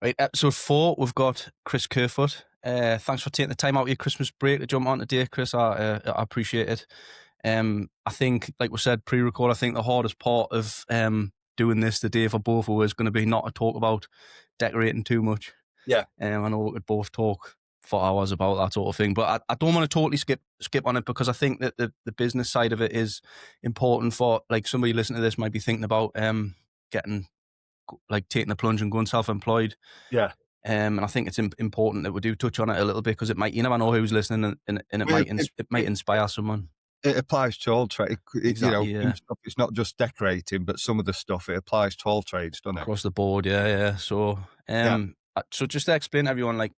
Right, episode 4, we've got Chris Kerfoot. Thanks for taking the time out of your Christmas break to jump on today, Chris. I appreciate it. I think, like we said pre-record, I think the hardest part of doing this today for both of us is going to be not to talk about decorating too much. Yeah. I know we could both talk for hours about that sort of thing, but I don't want to totally skip on it, because I think that the business side of it is important for, like, somebody listening to this might be thinking about getting, like, taking the plunge and going self-employed. Yeah. And I think it's important that we do touch on it a little bit, because it might, you never know who's listening, and it Well, might inspire someone. it applies to all trade. Exactly, yeah. Some stuff, it's not just decorating, but some of the stuff, it applies to all trades, doesn't it? Across the board, yeah. So, so just to explain to everyone, like,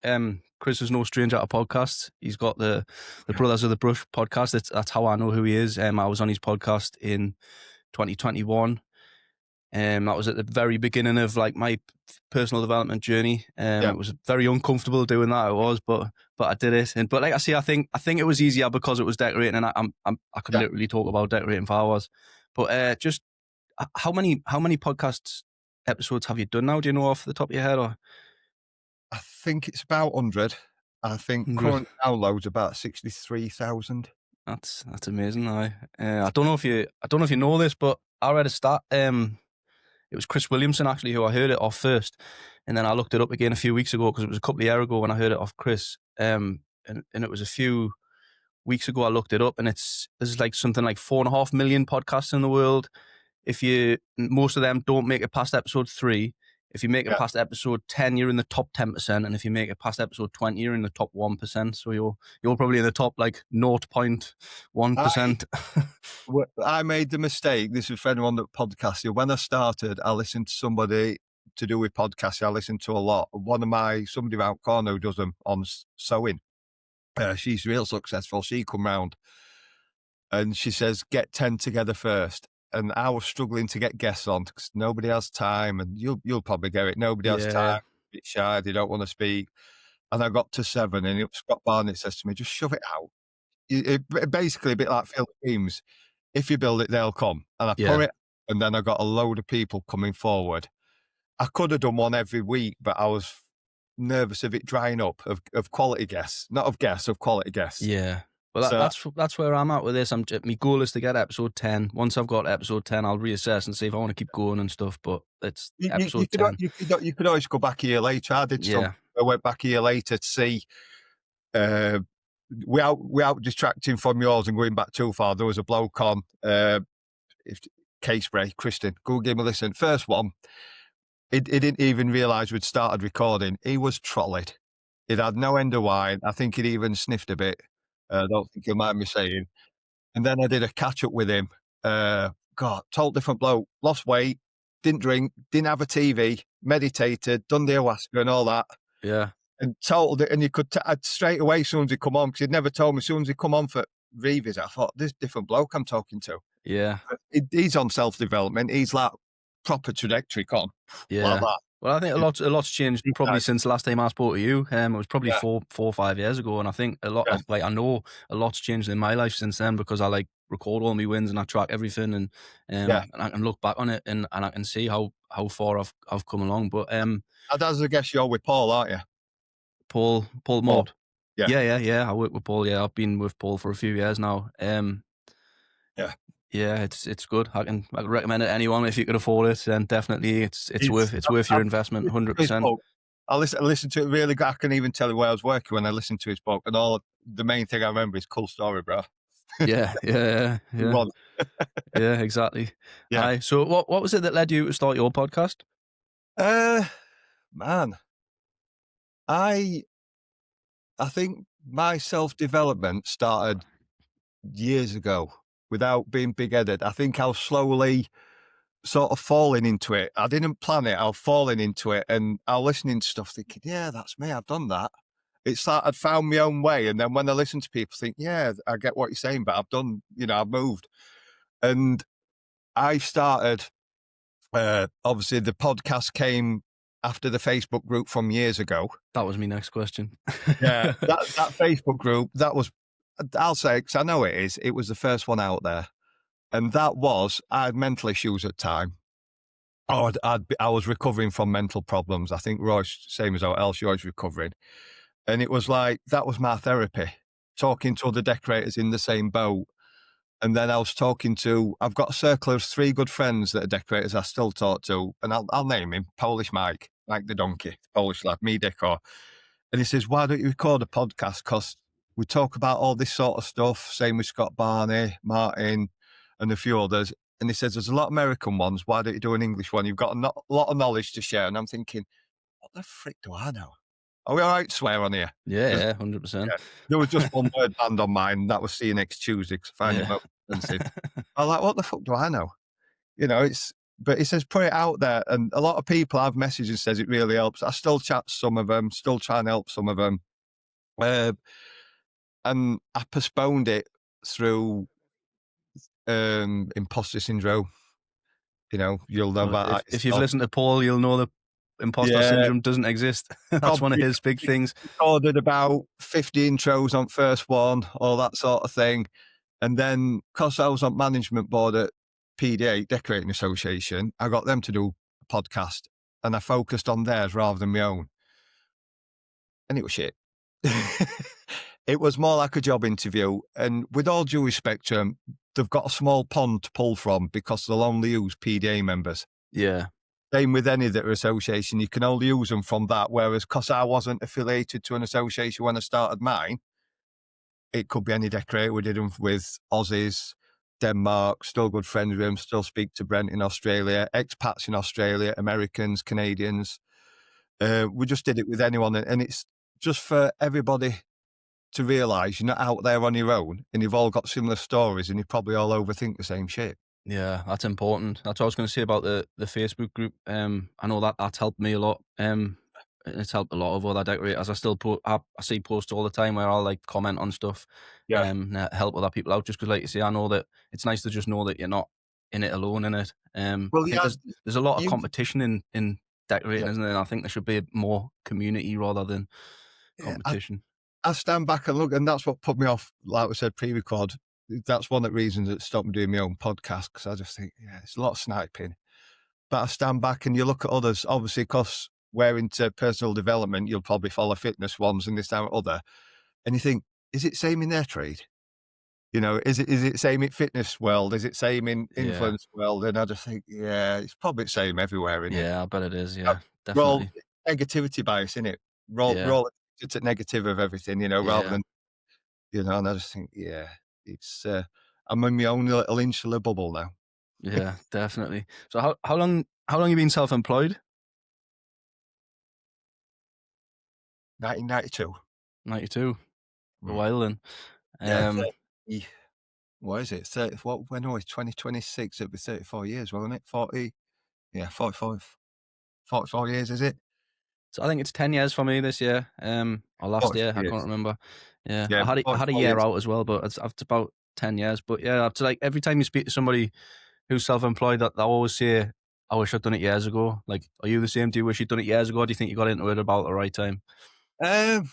Chris is no stranger to podcasts. He's got the Brothers of the Brush podcast. That's how I know who he is. I was on his podcast in 2021. That was at the very beginning of, like, my personal development journey. It was very uncomfortable doing that. It was, but I did it. But like I say, I think it was easier because it was decorating, and I could literally talk about decorating for hours. But just how many podcast episodes have you done now? Do you know off the top of your head? Or I think it's about 100. I think 100? current downloads about 63,000. That's amazing. I don't know if you know this, but I read a stat. It was Chris Williamson, actually, who I heard it off first, and then I looked it up again a few weeks ago, because it was a couple of years ago when I heard it off Chris. And it was a few weeks ago I looked it up, and there's like something like 4.5 million podcasts in the world. Most of them don't make it past episode 3. If you make it past episode 10, you're in the top 10%, and if you make it past episode 20, you're in the top 1%. So you're probably in the top, like, 0.1%. I made the mistake. This is for anyone that podcasted. When I started, I listened to somebody to do with podcasting. I listened to a lot. Somebody around corner who does them on sewing. She's real successful. She come round and she says, get 10 together first. And I was struggling to get guests on because nobody has time, and you'll probably get it. Nobody has time. A bit shy. They don't want to speak. And I got to 7, and Scott Barnett says to me, just shove it out. Basically a bit like Field of Dreams. If you build it, they'll come. And I put it, and then I got a load of people coming forward. I could have done one every week, but I was nervous of it drying up, of quality guests. Not of guests, of quality guests. Yeah. Well, that's where I'm at with this. My goal is to get episode 10. Once I've got episode 10, I'll reassess and see if I want to keep going and stuff. But it's episode 10. You could always go back a year later. I did some. I went back a year later to see. Without distracting from yours and going back too far, there was a bloke on Casebray, Kristen. Go give him a listen. First one, he didn't even realise we'd started recording. He was trolleyed. He'd had no end of wine. I think he'd even sniffed a bit. I don't think he'll mind me saying. And then I did a catch up with him. Total different bloke. Lost weight, didn't drink, didn't have a TV, meditated, done the ayahuasca and all that. Yeah. And told it, and you could straight away as soon as he come on, because he'd never told me. As soon as he come on for revisit, I thought, this different bloke I'm talking to. Yeah. He's on self-development. He's like proper trajectory con. Yeah. Like that. Well, I think a lot's changed probably since the last time I spoke to you. It was probably 4 or 5 years ago, and I think I know a lot's changed in my life since then, because I record all my wins and I track everything, and I can look back on it and I can see how far I've come along. But as I guess you're with Paul, aren't you? Paul Mott. Yeah. I work with Paul. Yeah, I've been with Paul for a few years now. Yeah, it's good. I can recommend it to anyone if you can afford it. And definitely, it's worth your investment, 100%. I listened to it really good. I can even tell you where I was working when I listened to his book, and the main thing I remember is cool story, bro. Yeah. Yeah, exactly. Yeah. So what was it that led you to start your podcast? Man, I think my self-development started years ago without being big-headed. I think I was slowly sort of falling into it. I didn't plan it. I was falling into it, and I was listening to stuff thinking, yeah, that's me. I've done that. It's like I'd found my own way. And then when I listen to people, think, yeah, I get what you're saying, but I've done, I've moved. And I started, obviously the podcast came after the Facebook group from years ago. That was my next question. Yeah, that Facebook group, that was, I'll say, because I know it was the first one out there. And I had mental issues at the time. Oh, I was recovering from mental problems. I think Roy's same as how else Roy's recovering. And it was like, that was my therapy, talking to other decorators in the same boat. And then I was talking to, I've got a circle of 3 good friends that are decorators I still talk to, and I'll name him, Polish Mike the donkey, Polish lad, me decor. And he says, "Why don't you record a podcast? Because we talk about all this sort of stuff, same with Scott Barney, Martin, and a few others." And he says, "There's a lot of American ones. Why don't you do an English one? You've got a lot of knowledge to share." And I'm thinking, what the frick do I know? Are we all right to swear on here? Yeah, 'Cause, yeah, 100%. yeah, there was just one word banned on mine, and that was "see you next Tuesday," because I find it Yeah. most offensive. I'm like, what the fuck do I know? But he says, put it out there. And a lot of people have messaged and says it really helps. I still chat to some of them, still try and help some of them. And I postponed it through imposter syndrome. You'll know Well, about that if you've yourself. listened to Paul, you'll know that imposter Yeah, syndrome doesn't exist. That's one of probably his big things. recorded about 50 intros on first one, all that sort of thing. And then, because I was on management board at PDA, Decorating Association, I got them to do a podcast, and I focused on theirs rather than my own. And it was shit. It was more like a job interview. And with all due respect to them, they've got a small pond to pull from because they'll only use PDA members. Yeah. Same with any that are association, you can only use them from that. Whereas, because I wasn't affiliated to an association when I started mine, it could be any decorator. We did them with Aussies, Denmark, still good friends with them, still speak to Brent in Australia, expats in Australia, Americans, Canadians. We just did it with anyone. And it's just for everybody to realise you're not out there on your own, and you've all got similar stories, and you probably all overthink the same shit. Yeah, that's important. That's what I was going to say about the Facebook group. I know that's helped me a lot. It's helped a lot of other decorators. I still I see posts all the time where I'll like comment on stuff, Yeah. help other people out. Just because, like you say, I know that it's nice to just know that you're not in it alone in it. Well, I think yeah, there's a lot of you, competition in decorating, yeah, isn't there? And I think there should be more community rather than yeah. competition. I stand back and look, and that's what put me off. Like we said, pre-record. That's one of the reasons that stopped me doing my own podcast, because I just think, yeah, it's a lot of sniping. But I stand back and you look at others, obviously, because we're into personal development, you'll probably follow fitness ones and this, that, and other. And you think, is it same in their trade? Is it same in fitness world? Is it same in Yeah, influence world? And I just think, yeah, it's probably the same everywhere, isn't it? yeah, I bet it is. Uh, Yeah, We're all definitely. negativity bias, isn't it? We're Yeah, all it's a negative of everything, rather yeah. than, and I just think, yeah, it's, I'm in my own little insular bubble now. Yeah, definitely. So how long you been self-employed? 1992. 92. A Mm. while then. Yeah, Um, 30, what is it? 30, when are we? 2026, it'll be 34 years, won't it? 40, yeah, 44 years, is it? so I think it's 10 years for me this year. Or last 44 year, I can't years. remember. Yeah, Yeah, I had a 44 year years. out as well, but it's about 10 years. But yeah, it's like every time you speak to somebody who's self-employed, that they always say, "I wish I'd done it years ago." Like, are you the same? Do you wish you'd done it years ago? Or do you think you got into it about the right time? Um,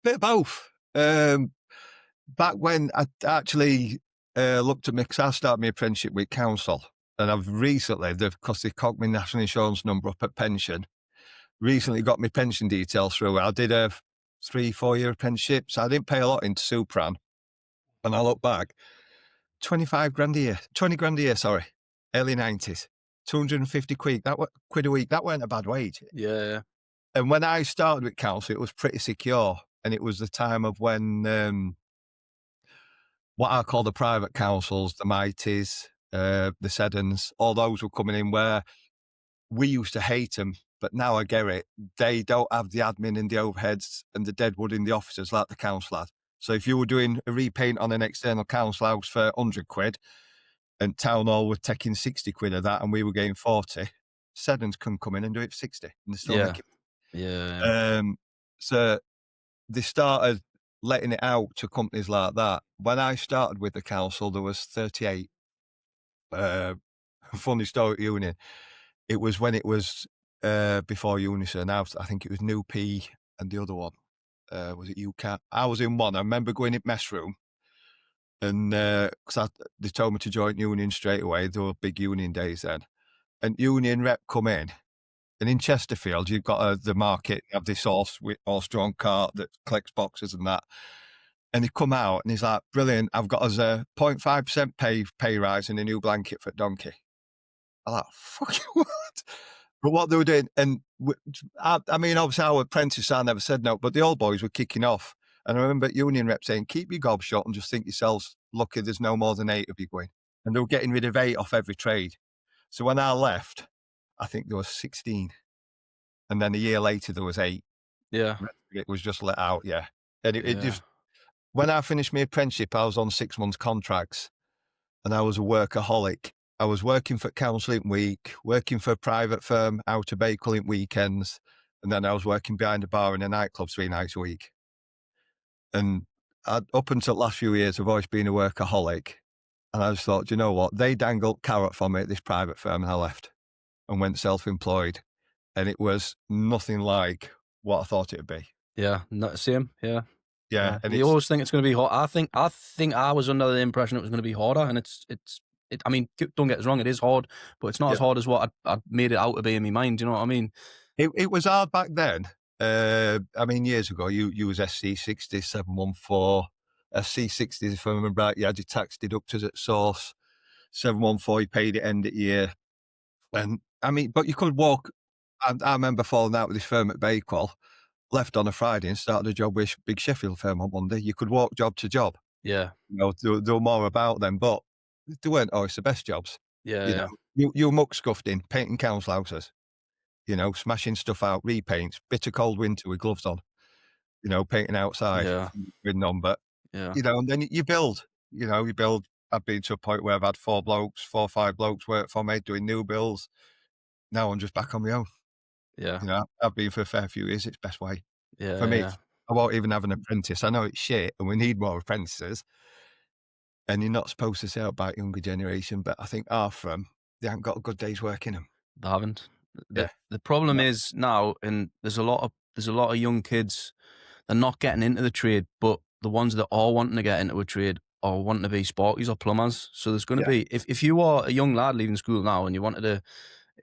Bit of both. Back when I actually looked at me, because I started my apprenticeship with council, and I've recently, because they cocked my national insurance number up at pension, recently got my pension details through. I did a 3-4 year apprenticeship, so I didn't pay a lot into Supran. And I look back, 25 grand a year, 20 grand a year, sorry, early 90s, 250 quid a week. That weren't a bad wage. Yeah, And when I started with council, it was pretty secure. And it was the time of when what I call the private councils, the Mighties, the Seddons, all those were coming in, where we used to hate them, but now I get it. They don't have the admin and the overheads and the deadwood in the offices like the council had. So if you were doing a repaint on an external council house for 100 quid, and Town Hall were taking 60 quid of that, and we were getting 40, Seddons can come in and do it for 60, and they still yeah, make it. yeah, So they started letting it out to companies like that. When I started with the council, there was 38. Funny story at uni. It was when it was before Unison. Now I think it was New P and the other one. Was it UCAT? I was in one. I remember going in mess room, and because they told me to join union straight away. There were big union days then. and union rep come in. And in Chesterfield, you've got the market, you have this horse-drawn cart that collects boxes and that. And he come out and he's like, brilliant, I've got us a 0.5% pay rise and a new blanket for Donkey. I'm like, fucking what? But what they were doing, and I mean, obviously our apprentice, I never said no, but the old boys were kicking off. And I remember union rep saying, keep your gob shut and just think yourselves lucky there's no more than 8 of you going. And they were getting rid of 8 off every trade. So when I left, I think there was 16. And then a year later, there was 8. Yeah. It was just let out, yeah. And it Yeah. just, when I finished my apprenticeship, I was on 6 months contracts and I was a workaholic. I was working for council in week, working for a private firm out of Bakewell in weekends, and then I was working behind a bar in a nightclub 3 nights a week. And up until the last few years, I've always been a workaholic. And I just thought, do you know what? They dangled carrot for me at this private firm and I left and went self-employed. And it was nothing like what I thought it would be. Yeah, not the same. Yeah. Yeah. And you always think it's going to be hard. I think I was under the impression it was going to be harder, and I mean, don't get us wrong, it is hard, but it's not as hard as what I made it out to be in my mind. You know what I mean? It was hard back then. I mean, years ago, you was SC60, 714, SC60s, if I remember right, you had your tax deductors at source, 714, you paid it end of year. And I mean, but you could walk. I remember falling out with this firm at Bakewell, left on a Friday and started a job with big Sheffield firm on Monday. You could walk job to job. Yeah. You know, there were more about them, but they weren't always the best jobs. Yeah. You know, you muck scuffed in, painting council houses, you know, smashing stuff out, repaints, bitter cold winter with gloves on, you know, painting outside, Yeah. ridden on. But, Yeah. you know, and then you build. I've been to a point where I've had 4 or 5 blokes work for me doing new builds. Now I'm just back on my own. Yeah. You know, I've been for a fair few years. It's best way. Yeah. For me, Yeah. I won't even have an apprentice. I know it's shit and we need more apprentices. And you're not supposed to say about younger generation, but I think half of them, they haven't got a good day's work in them. They haven't. Yeah. The problem is now, and there's a lot of young kids. They're not getting into the trade, but the ones that are wanting to get into a trade are wanting to be sparkies or plumbers. So there's going to be, if you are a young lad leaving school now and you wanted to,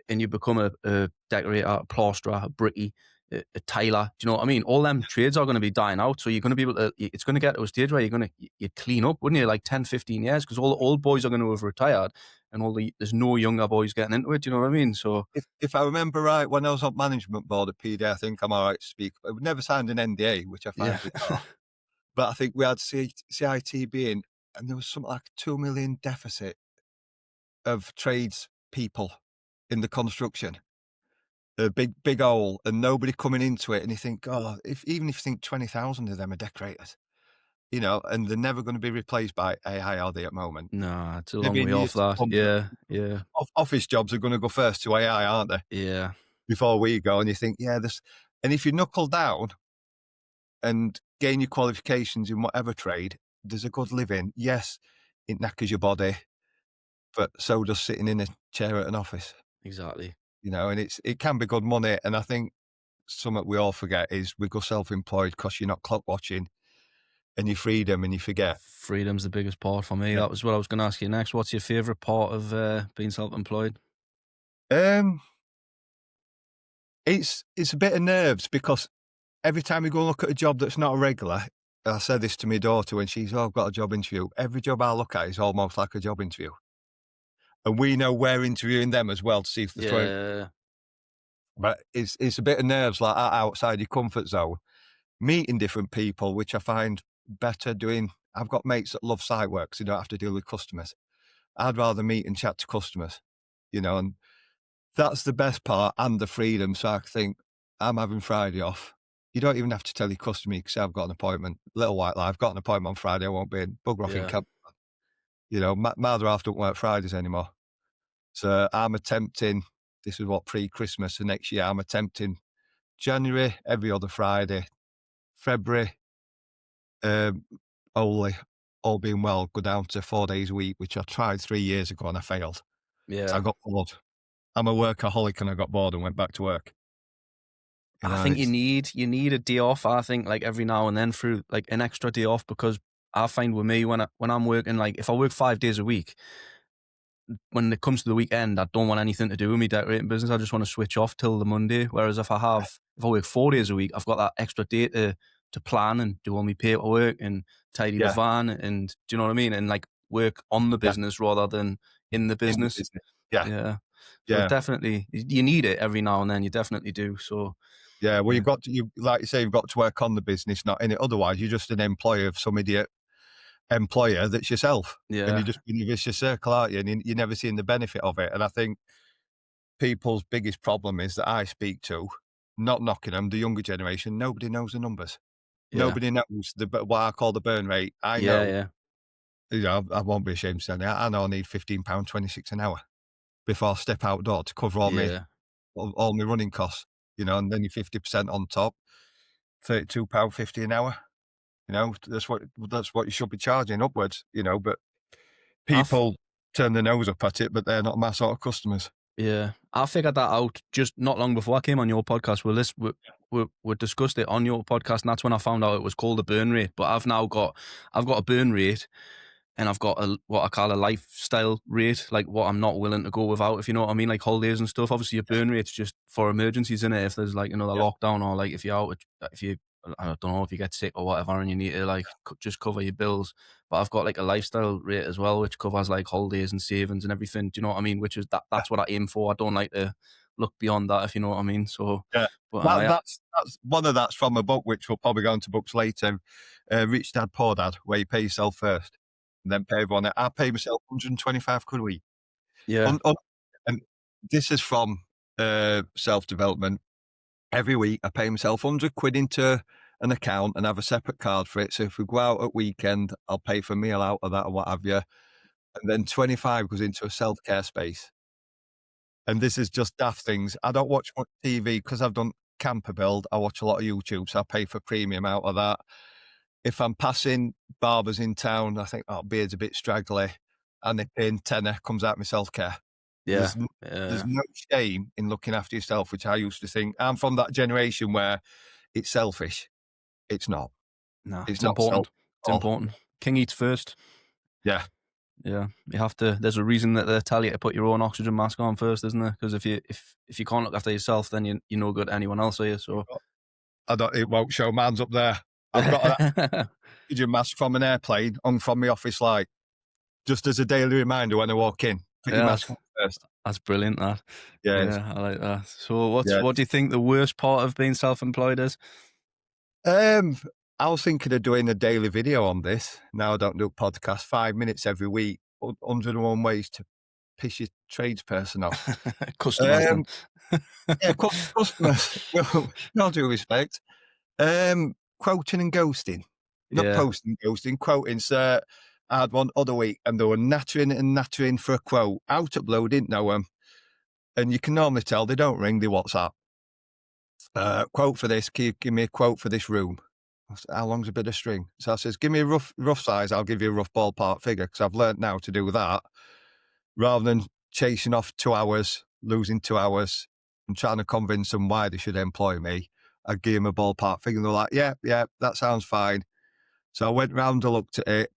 and you become a decorator, a plasterer, a brickie, a tailor, do you know what I mean? All them trades are going to be dying out. So you're going to be able to, it's going to get to a stage where you'd clean up, wouldn't you? Like 10, 15 years, because all the old boys are going to have retired and there's no younger boys getting into it. Do you know what I mean? So if I remember right, when I was on management board at PD, I think I'm all right to speak. I've never signed an NDA, which I find bizarre. But I think we had CITB in, and there was something like 2 million deficit of trades people in the construction. A big hole, and nobody coming into it. And you think, oh, even if you think 20,000 of them are decorators, you know, and they're never going to be replaced by AI, are they, at the moment? nah, it's a long Maybe in way years off to that. come, Yeah. office jobs are going to go first to AI, aren't they? Yeah. Before we go, and you think, yeah, this. And if you knuckle down and gain your qualifications in whatever trade, there's a good living. Yes, it knackers your body, but so does sitting in a chair at an office. Exactly. You know, and it can be good money. And I think something we all forget is we go self-employed because you're not clock watching and your freedom, and you forget. Freedom's the biggest part for me. Yeah. That was what I was going to ask you next. What's your favourite part of being self-employed? It's a bit of nerves because every time you go and look at a job that's not a regular, I said this to my daughter when she's, I've got a job interview. Every job I look at is almost like a job interview. And we know we're interviewing them as well to see if they're throwing. Yeah. But it's a bit of nerves like that outside your comfort zone. Meeting different people, which I find better doing. I've got mates that love site work, so you don't have to deal with customers. I'd rather meet and chat to customers, you know, and that's the best part and the freedom. So I think I'm having Friday off. You don't even have to tell your customer because I've got an appointment. Little white lie, I've got an appointment on Friday. I won't be in. Bugger off in camp. You know, my other half don't work Fridays anymore. So I'm attempting, this is what, pre-Christmas, and next year I'm attempting January, every other Friday, February, only, all being well, go down to 4 days a week, which I tried 3 years ago and I failed. Yeah. So I got bored. I'm a workaholic and I got bored and went back to work. You know, I think you need a day off. I think like every now and then through like an extra day off, because I find with me when I'm working, like if I work 5 days a week, when it comes to the weekend, I don't want anything to do with me decorating business. I just want to switch off till the Monday. Whereas if I work 4 days a week, I've got that extra day to plan and do all my paperwork and tidy the Yeah, van, and do you know what I mean? And like work on the yeah, business rather than in the in the business. business. Yeah, Yeah. So yeah, definitely, you need it every now and then. You definitely do. So yeah. Well, yeah, you like you say, you've got to work on the business, not in it. Otherwise, you're just an employee of some idiot employer that's yourself, and you're yeah, just in a vicious circle, aren't you? And you're never seeing the benefit of it. And I think people's biggest problem is that I speak to, not knocking them, the younger generation. Nobody knows the numbers. yeah, Nobody knows what I call the burn rate. I yeah, know, yeah, I won't be ashamed to say that. I know I need £15.26 an hour before I step outdoor to cover yeah. all my running costs, and then your 50% on top, £32.50 an hour. That's what you should be charging upwards, but I've people turn their nose up at it, but they're not my sort of customers. Yeah, I figured that out just not long before I came on your podcast. We discussed it on your podcast, and that's when I found out it was called a burn rate. But I've got a burn rate, and I've got what I call a lifestyle rate, like what I'm not willing to go without, if you know what I mean, like holidays and stuff. Obviously, your burn rate's just for emergencies, in it. If there's like another Yeah, lockdown, or like if you're out, if you I don't know, if you get sick or whatever, and you need to like just cover your bills. But I've got like a lifestyle rate as well, which covers like holidays and savings and everything. Do you know what I mean? Which is yeah, that's what I aim for. I don't like to look beyond that, if you know what I mean. So, yeah. but That's one of that's from a book, which we'll probably go into books later, Rich Dad Poor Dad, where you pay yourself first and then pay everyone. I pay myself 125 quid a week. yeah, And this is from self-development. Every week, I pay myself 100 quid into an account and have a separate card for it. So if we go out at weekend, I'll pay for a meal out of that or what have you. And then 25 goes into a self-care space. And this is just daft things. I don't watch much TV because I've done camper build. I watch a lot of YouTube, so I pay for premium out of that. If I'm passing barbers in town, I think, oh, beard's a bit straggly, and they paying tenner, comes out my self-care. yeah, There's n there's yeah. no shame in looking after yourself, which I used to think. I'm from that generation where it's selfish. It's not. Nah, It's it's not selfish important. It's at all. important. King eats first. Yeah, Yeah, you have to. There's a reason that they tell you to put your own oxygen mask on first, isn't there? Because if you can't look after yourself, then you're no good to anyone else, are you? So I don't it won't show. Mine's up there. I've got an oxygen mask from an airplane hung from my office light, just as a daily reminder when I walk in. Put your yeah, mask on first. that's brilliant. That Yeah, yeah, I like that. So yeah. what do you think the worst part of being self-employed is? Um, I was thinking of doing a daily video on this. Now I don't do a podcast, 5 minutes every week, 101 ways to piss your tradesperson off. Customers, then. Um, yeah, customers, well, no due respect. Quoting and ghosting. Not Yeah, posting, ghosting, quoting. So I had one other week and they were nattering and nattering for a quote. Out of blue, didn't know them. And you can normally tell they don't ring, they WhatsApp. Quote for this, can you give me a quote for this room? I said, how long's a bit of string? So I says, give me a rough size, I'll give you a rough ballpark figure, because I've learnt now to do that, rather than chasing off 2 hours, losing 2 hours, and trying to convince them why they should employ me. I give them a ballpark figure, and they're like, yeah, that sounds fine. So I went round and looked at it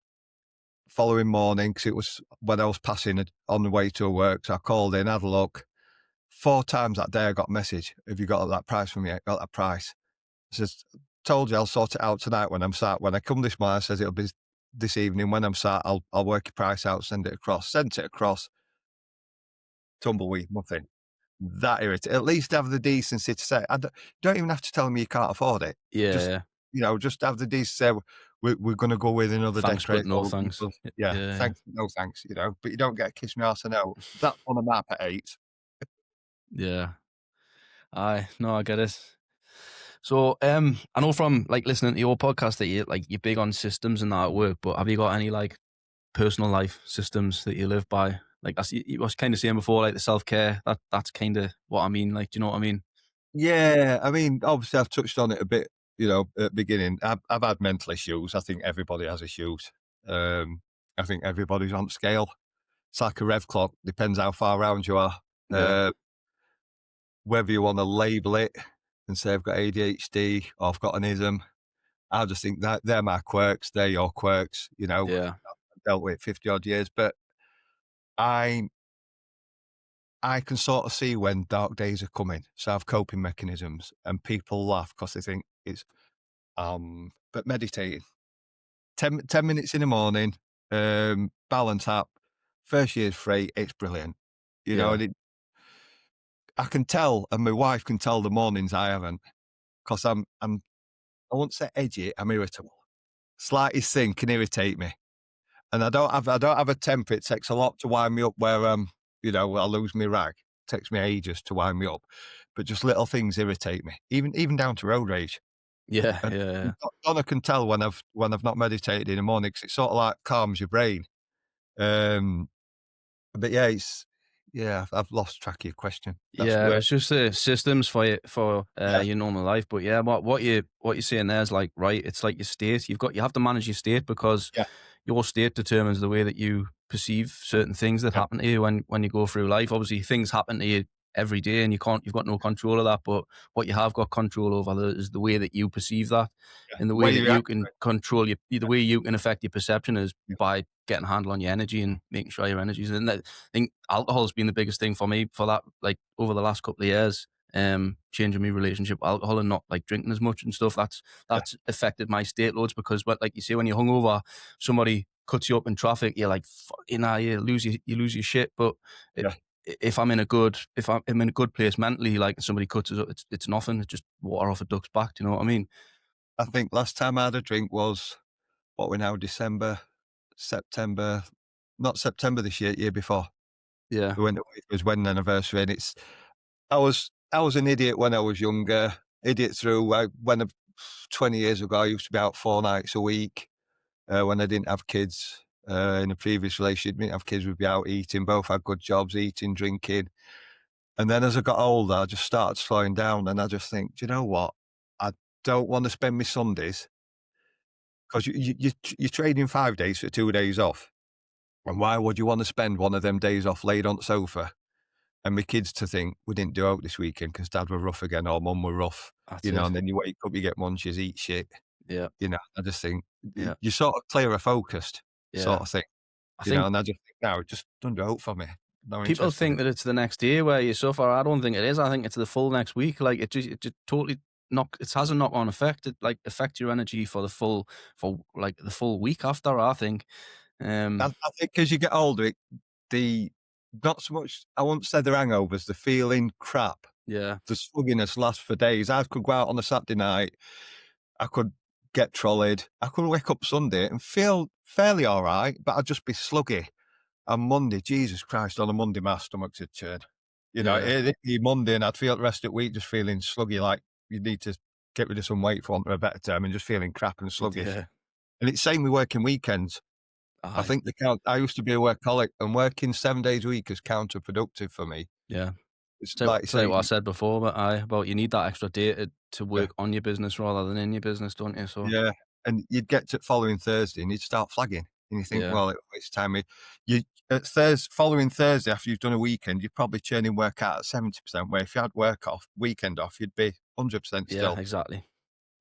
following morning, because it was when I was passing it on the way to work. So I called in, had a look. 4 times that day I got a message, have you got that price from me? I got that price. I says, told you I'll sort it out tonight when I'm sat. When I come this morning, I says it'll be this evening. When I'm sat, I'll work your price out, send it across. Sent it across, tumbleweed, nothing. That irritating. At least have the decency to say, don't even have to tell me you can't afford it. yeah, Just, yeah. just have the decency to say, we're going to go with another Thanks, but decorator. no thanks. Yeah, Yeah, thanks, no thanks, but you don't get a kiss me arse, I know. That's one of my pet hates. yeah. Aye, no, I get it. So, I know from like listening to your podcast that you're big on systems and that at work. But have you got any like personal life systems that you live by? Like you was kind of saying before, like the self-care. That's kind of what I mean. Like, do you know what I mean? Yeah, I mean, obviously, I've touched on it a bit, at the beginning. I've had mental issues. I think everybody has issues. I think everybody's on scale. It's like a rev clock. Depends how far around you are. Yeah, Whether you want to label it and say I've got ADHD or I've got an ism, I just think that they're my quirks. They're your quirks. yeah, I've dealt with it 50 odd years, but I'm I can sort of see when dark days are coming. So I have coping mechanisms, and people laugh because they think it's, but meditating, 10 minutes in the morning, balance app, first year's free. It's brilliant. Yeah. And I can tell, and my wife can tell the mornings I haven't, because I won't say edgy, I'm irritable. Slightest thing can irritate me. And I don't have a temper. It takes a lot to wind me up where, I lose my rag. It takes me ages to wind me up. But just little things irritate me, even down to road rage. Yeah. And Yeah. Yeah. Donna can tell when I've not meditated in the morning, 'cause it sort of like calms your brain. Um, but yeah, I've lost track of your question. That's Yeah, where, it's just the systems for yeah, your normal life. But yeah, what you're saying there is like right. It's like your state. You have to manage your state because yeah, your state determines the way that you perceive certain things that yeah, happen to you when you go through life. Obviously, things happen to you every day, and you've got no control of that. But what you have got control over is the way that you perceive that, yeah. and the The way way that you you react can to it. control the way you can affect your perception is Yeah, by getting a handle on your energy and making sure your energy's in there. I think alcohol has been the biggest thing for me for that, like over the last couple of years. Changing my relationship with alcohol and not like drinking as much and stuff. yeah, That's affected my state loads because, what like you say, when you're hungover, somebody cuts you up in traffic, you're like, you lose your shit. But it, yeah. if I'm in a good place mentally, like somebody cuts us up, it's nothing. It's just water off a duck's back. Do you know what I mean? I think last time I had a drink was, what we're now, December, September, not September this year before. Yeah, We went away for his wedding anniversary, and I was an idiot when I was younger. Idiot through, when 20 years ago, I used to be out 4 nights a week, when I didn't have kids. In a previous relationship, didn't have kids, we'd be out eating, both had good jobs, eating, drinking. And then as I got older, I just started slowing down, and I just think, "Do you know what? I don't wanna spend my Sundays," 'cause you're trading 5 days for 2 days off, and why would you wanna spend one of them days off laid on the sofa and my kids to think, "We didn't do out this weekend because dad were rough again or mum were rough," that's it. and then you wake up, you get munchies, eat shit, Yeah, I just think yeah, you're sort of clearer focused yeah. sort of thing, I think and I just think, "No, just don't do out for me. No people interest in think it." that it's the next day where you suffer. I don't think it is. I think it's the full next week. Like it just totally it has a knock on effect. It like affects your energy for like the full week after. I think. I think as you get older, the not so much, I won't say the hangovers, the feeling crap, Yeah, the slugginess lasts for days. I could go out on a Saturday night, I could get trolleyed, I could wake up Sunday and feel fairly all right, but I'd just be sluggy. And Monday, Jesus Christ, on a Monday, my stomach's a turn. yeah, It'd be Monday, and I'd feel the rest of the week just feeling sluggy, like you need to get rid of some weight, for want of a better term, and just feeling crap and sluggish. yeah. And it's same with working weekends. I Aye, think I used to be a workaholic, and working 7 days a week is counterproductive for me. yeah. It's So like you say say, what I said before, but about you need that extra day to yeah, work on your business rather than in your business, don't you? So yeah, and you'd get to following Thursday, and you'd start flagging, and you think, yeah, "Well, it's time." You following Thursday after you've done a weekend, you're probably churning work out at 70%, where if you had weekend off, you'd be 100% yeah, still. exactly.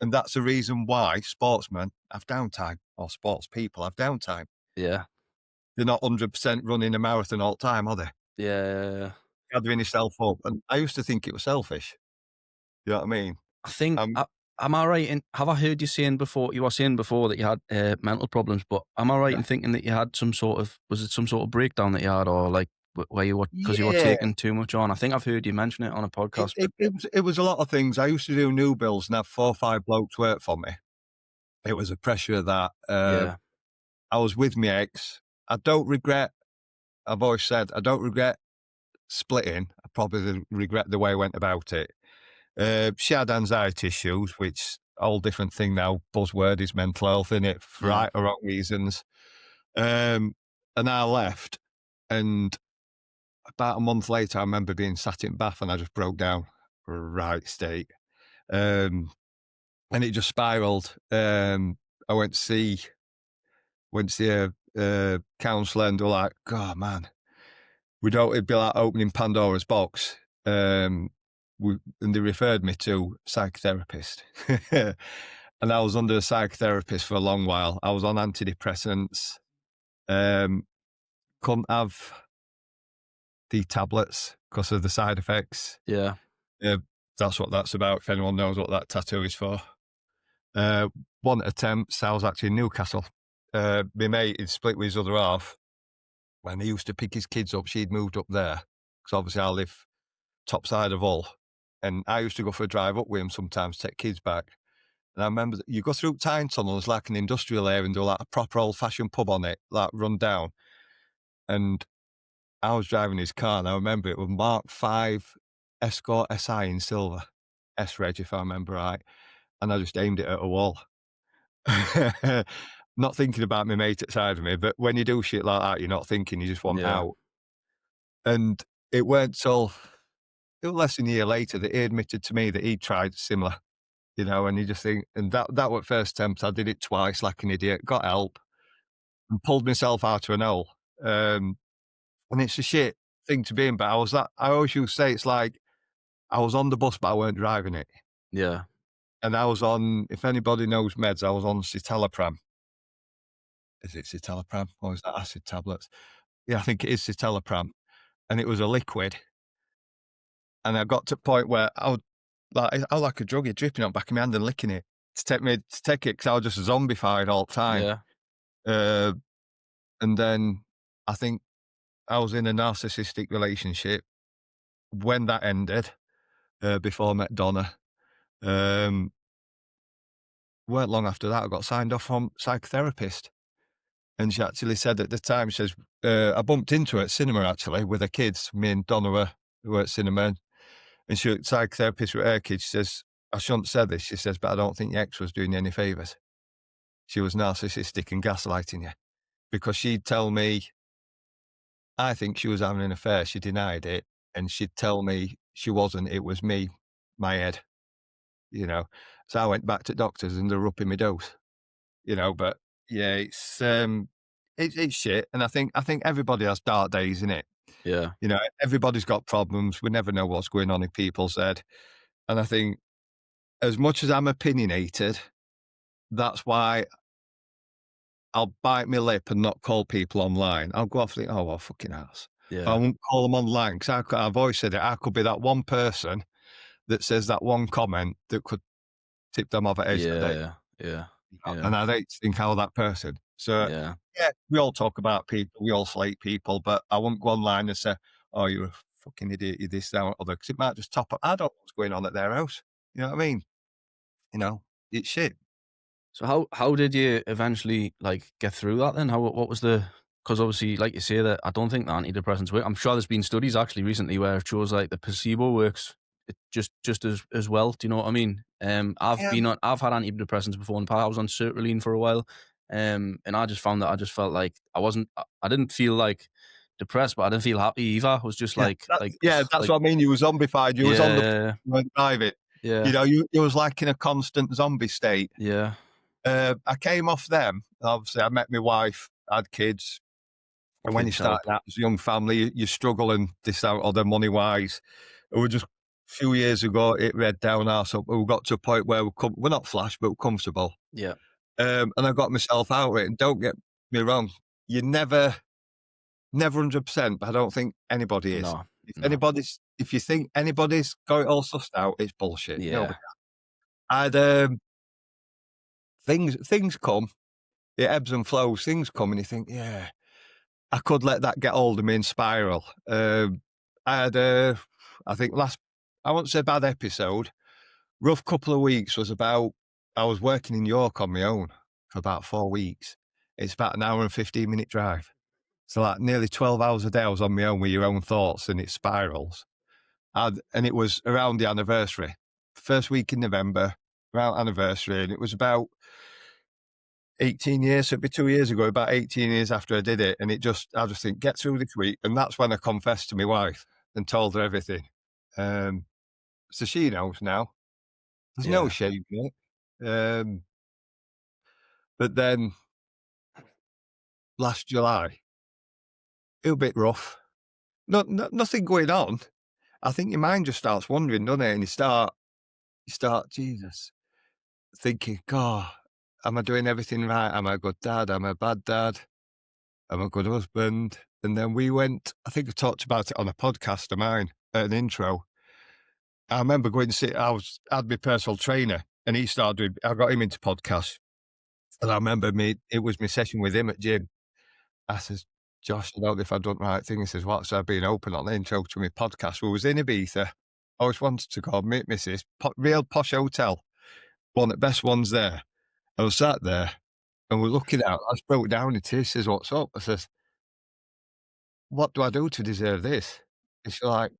And that's the reason why sportsmen have downtime, or sports people have downtime. Yeah, They're not 100% running a marathon all the time, are they? yeah, yeah, yeah. Gathering yourself up, and I used to think it was selfish. You know what I mean? I think, Um, am I right in, have I heard you saying before, you were saying before that you had mental problems, but am I right yeah. in thinking that you had was it some sort of breakdown that you had or like where you were, because you were Yeah. taking too much on? I think I've heard you mention it on a It podcast, but it it was a lot of things. I used to do new builds and have 4 or 5 blokes work for me. It was a pressure of that. yeah, I was with my ex. I don't regret I've always said, I don't regret splitting. I probably regret the way I went about it. She had anxiety issues, which whole different thing now. Buzzword is mental health, innit? For yeah, right or wrong reasons. Um, and I left, and about a month later, I remember being sat in Bath, and I just broke down. Right state. Um, and it just spiraled. I went to see a counsellor, and they were like, "God, man, we don't." It'd be like opening Pandora's box. And they referred me to a psychotherapist, and I was under a psychotherapist for a long while. I was on antidepressants. Um, couldn't have the tablets. because of the side effects. Yeah. That's what that's about, if anyone knows what that tattoo is for. One attempt, I was actually in Newcastle. My mate had split with his other half. When he used to pick his kids up, she'd moved up there. Because obviously I live top side of Hull. And I used to go for a drive up with him sometimes, take kids back. And I remember that you go through Tyne Tunnel, there's like an industrial area and do like a proper old-fashioned pub on it, like run down. And I was driving his car, and I remember it was Mark 5 Escort SI in silver, S-Reg, if I remember right, and I just aimed it at a wall. Not thinking about my mate outside of me, but when you do shit like that, you're not thinking, you just want Yeah. out. And it weren't till it was less than a year later that he admitted to me that he'd tried similar, and you just think, and that was first attempt. I did it twice like an idiot, got help, and pulled myself out of an hole. And it's a shit thing to be in, but I always used to say it's like I was on the bus, but I weren't driving it. Yeah. And I was on, if anybody knows meds, I was on citalopram. Is it citalopram or is that acid tablets? Yeah, I think it is citalopram. And it was a liquid. And I got to a point where I was like a druggie, dripping on the back of my hand and licking it to take it because I was just zombified all the time. Yeah. Uh, and then I think I was in a narcissistic relationship when that ended, before I met Donna. Weren't long after that, I got signed off from psychotherapist. And she actually said at the time, she says, I bumped into her at cinema actually with her kids. Me and Donna were at cinema, and she was psychotherapist with her kids. She says, I shouldn't say this. She says, but I don't think your ex was doing you any favours. She was narcissistic and gaslighting you, because she'd tell me, I think she was having an affair. She denied it. And she'd tell me she wasn't. It was me, my head, So I went back to doctors and they're upping my dose, but yeah, it's shit. And I think everybody has dark days, innit? Yeah. Everybody's got problems. We never know what's going on in people's head. And I think as much as I'm opinionated, that's why I'll bite my lip and not call people online. I'll go off and think, oh, well, fucking ass. Yeah. I won't call them online because I've always said it. I could be that one person that says that one comment that could tip them off at edge of the day. Yeah. And I'd hate to think how that person. So, Yeah. yeah, we all talk about people, we all slate people, but I won't go online and say, oh, you're a fucking idiot, you're this, that, or other, because it might just top up. I don't know what's going on at their house. You know what I mean? It's shit. So how did you eventually get through that then? What was because obviously, like you say, that I don't think the antidepressants work. I'm sure there's been studies actually recently where it shows the placebo works just as well. Do you know what I mean? I've had antidepressants before in the past. I was on sertraline for a while, and I just found that I just felt like I didn't feel depressed, but I didn't feel happy either. I was just That's what I mean. You were zombified. You was on the private. Yeah. You was like in a constant zombie state. Yeah. I came off them. Obviously, I met my wife, had kids. And when you start out as a young family, you struggle and this out other money wise. It was just a few years ago, it read down our, so we got to a point where we're not flash, but we're comfortable. Yeah. And I got myself out of it. And don't get me wrong, you never 100%, but I don't think anybody is. No. If you think anybody's got it all sussed out, it's bullshit. Yeah. Things come, it ebbs and flows, things come and you think, yeah, I could let that get hold of me and spiral. I had I won't say bad episode, rough couple of weeks was about, I was working in York on my own for about 4 weeks. It's about an hour and 15-minute drive. So nearly 12 hours a day I was on my own with your own thoughts and it spirals. And it was around the anniversary. First week in November, around anniversary, and it was about 18 years, so it'd be 2 years ago, about 18 years after I did it. And I just think, get through this week. And that's when I confessed to my wife and told her everything. So she knows now. There's no shame in it. But then last July, it was a bit rough. Nothing going on. I think your mind just starts wandering, doesn't it? And you start, Jesus, thinking, God, am I doing everything right? Am I a good dad? Am I a bad dad? Am I a good husband? And then we went, I think I talked about it on a podcast of mine. at an intro. I remember going to see, had my personal trainer and he started doing, I got him into podcasts. And I remember it was my session with him at gym. I says, Josh, I don't know if I've done the right thing. He says, what's I being open on the intro to my podcast? We was in Ibiza. I always wanted to go meet Mrs. Real posh hotel, one of the best ones there. I was sat there and we're looking out. I just broke down in tears. Says, what's up? I says, what do I do to deserve this? And she's like,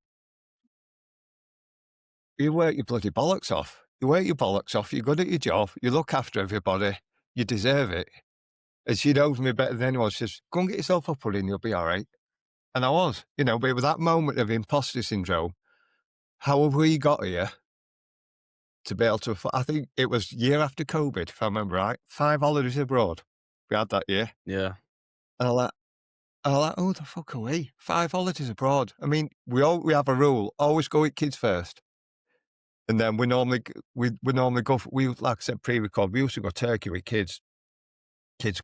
you work your bloody bollocks off. You work your bollocks off. You're good at your job. You look after everybody. You deserve it. And she knows me better than anyone. She says, go and get yourself up, Willie, and you'll be all right. And I was, but it was that moment of imposter syndrome. How have we got here to be able to, I think it was year after COVID, if I remember right, 5 holidays abroad we had that year. Yeah. And I'm like, who the fuck are we? 5 holidays abroad. I mean, we have a rule, always go with kids first. And then we normally go, like I said, pre-record, we used to go Turkey with kids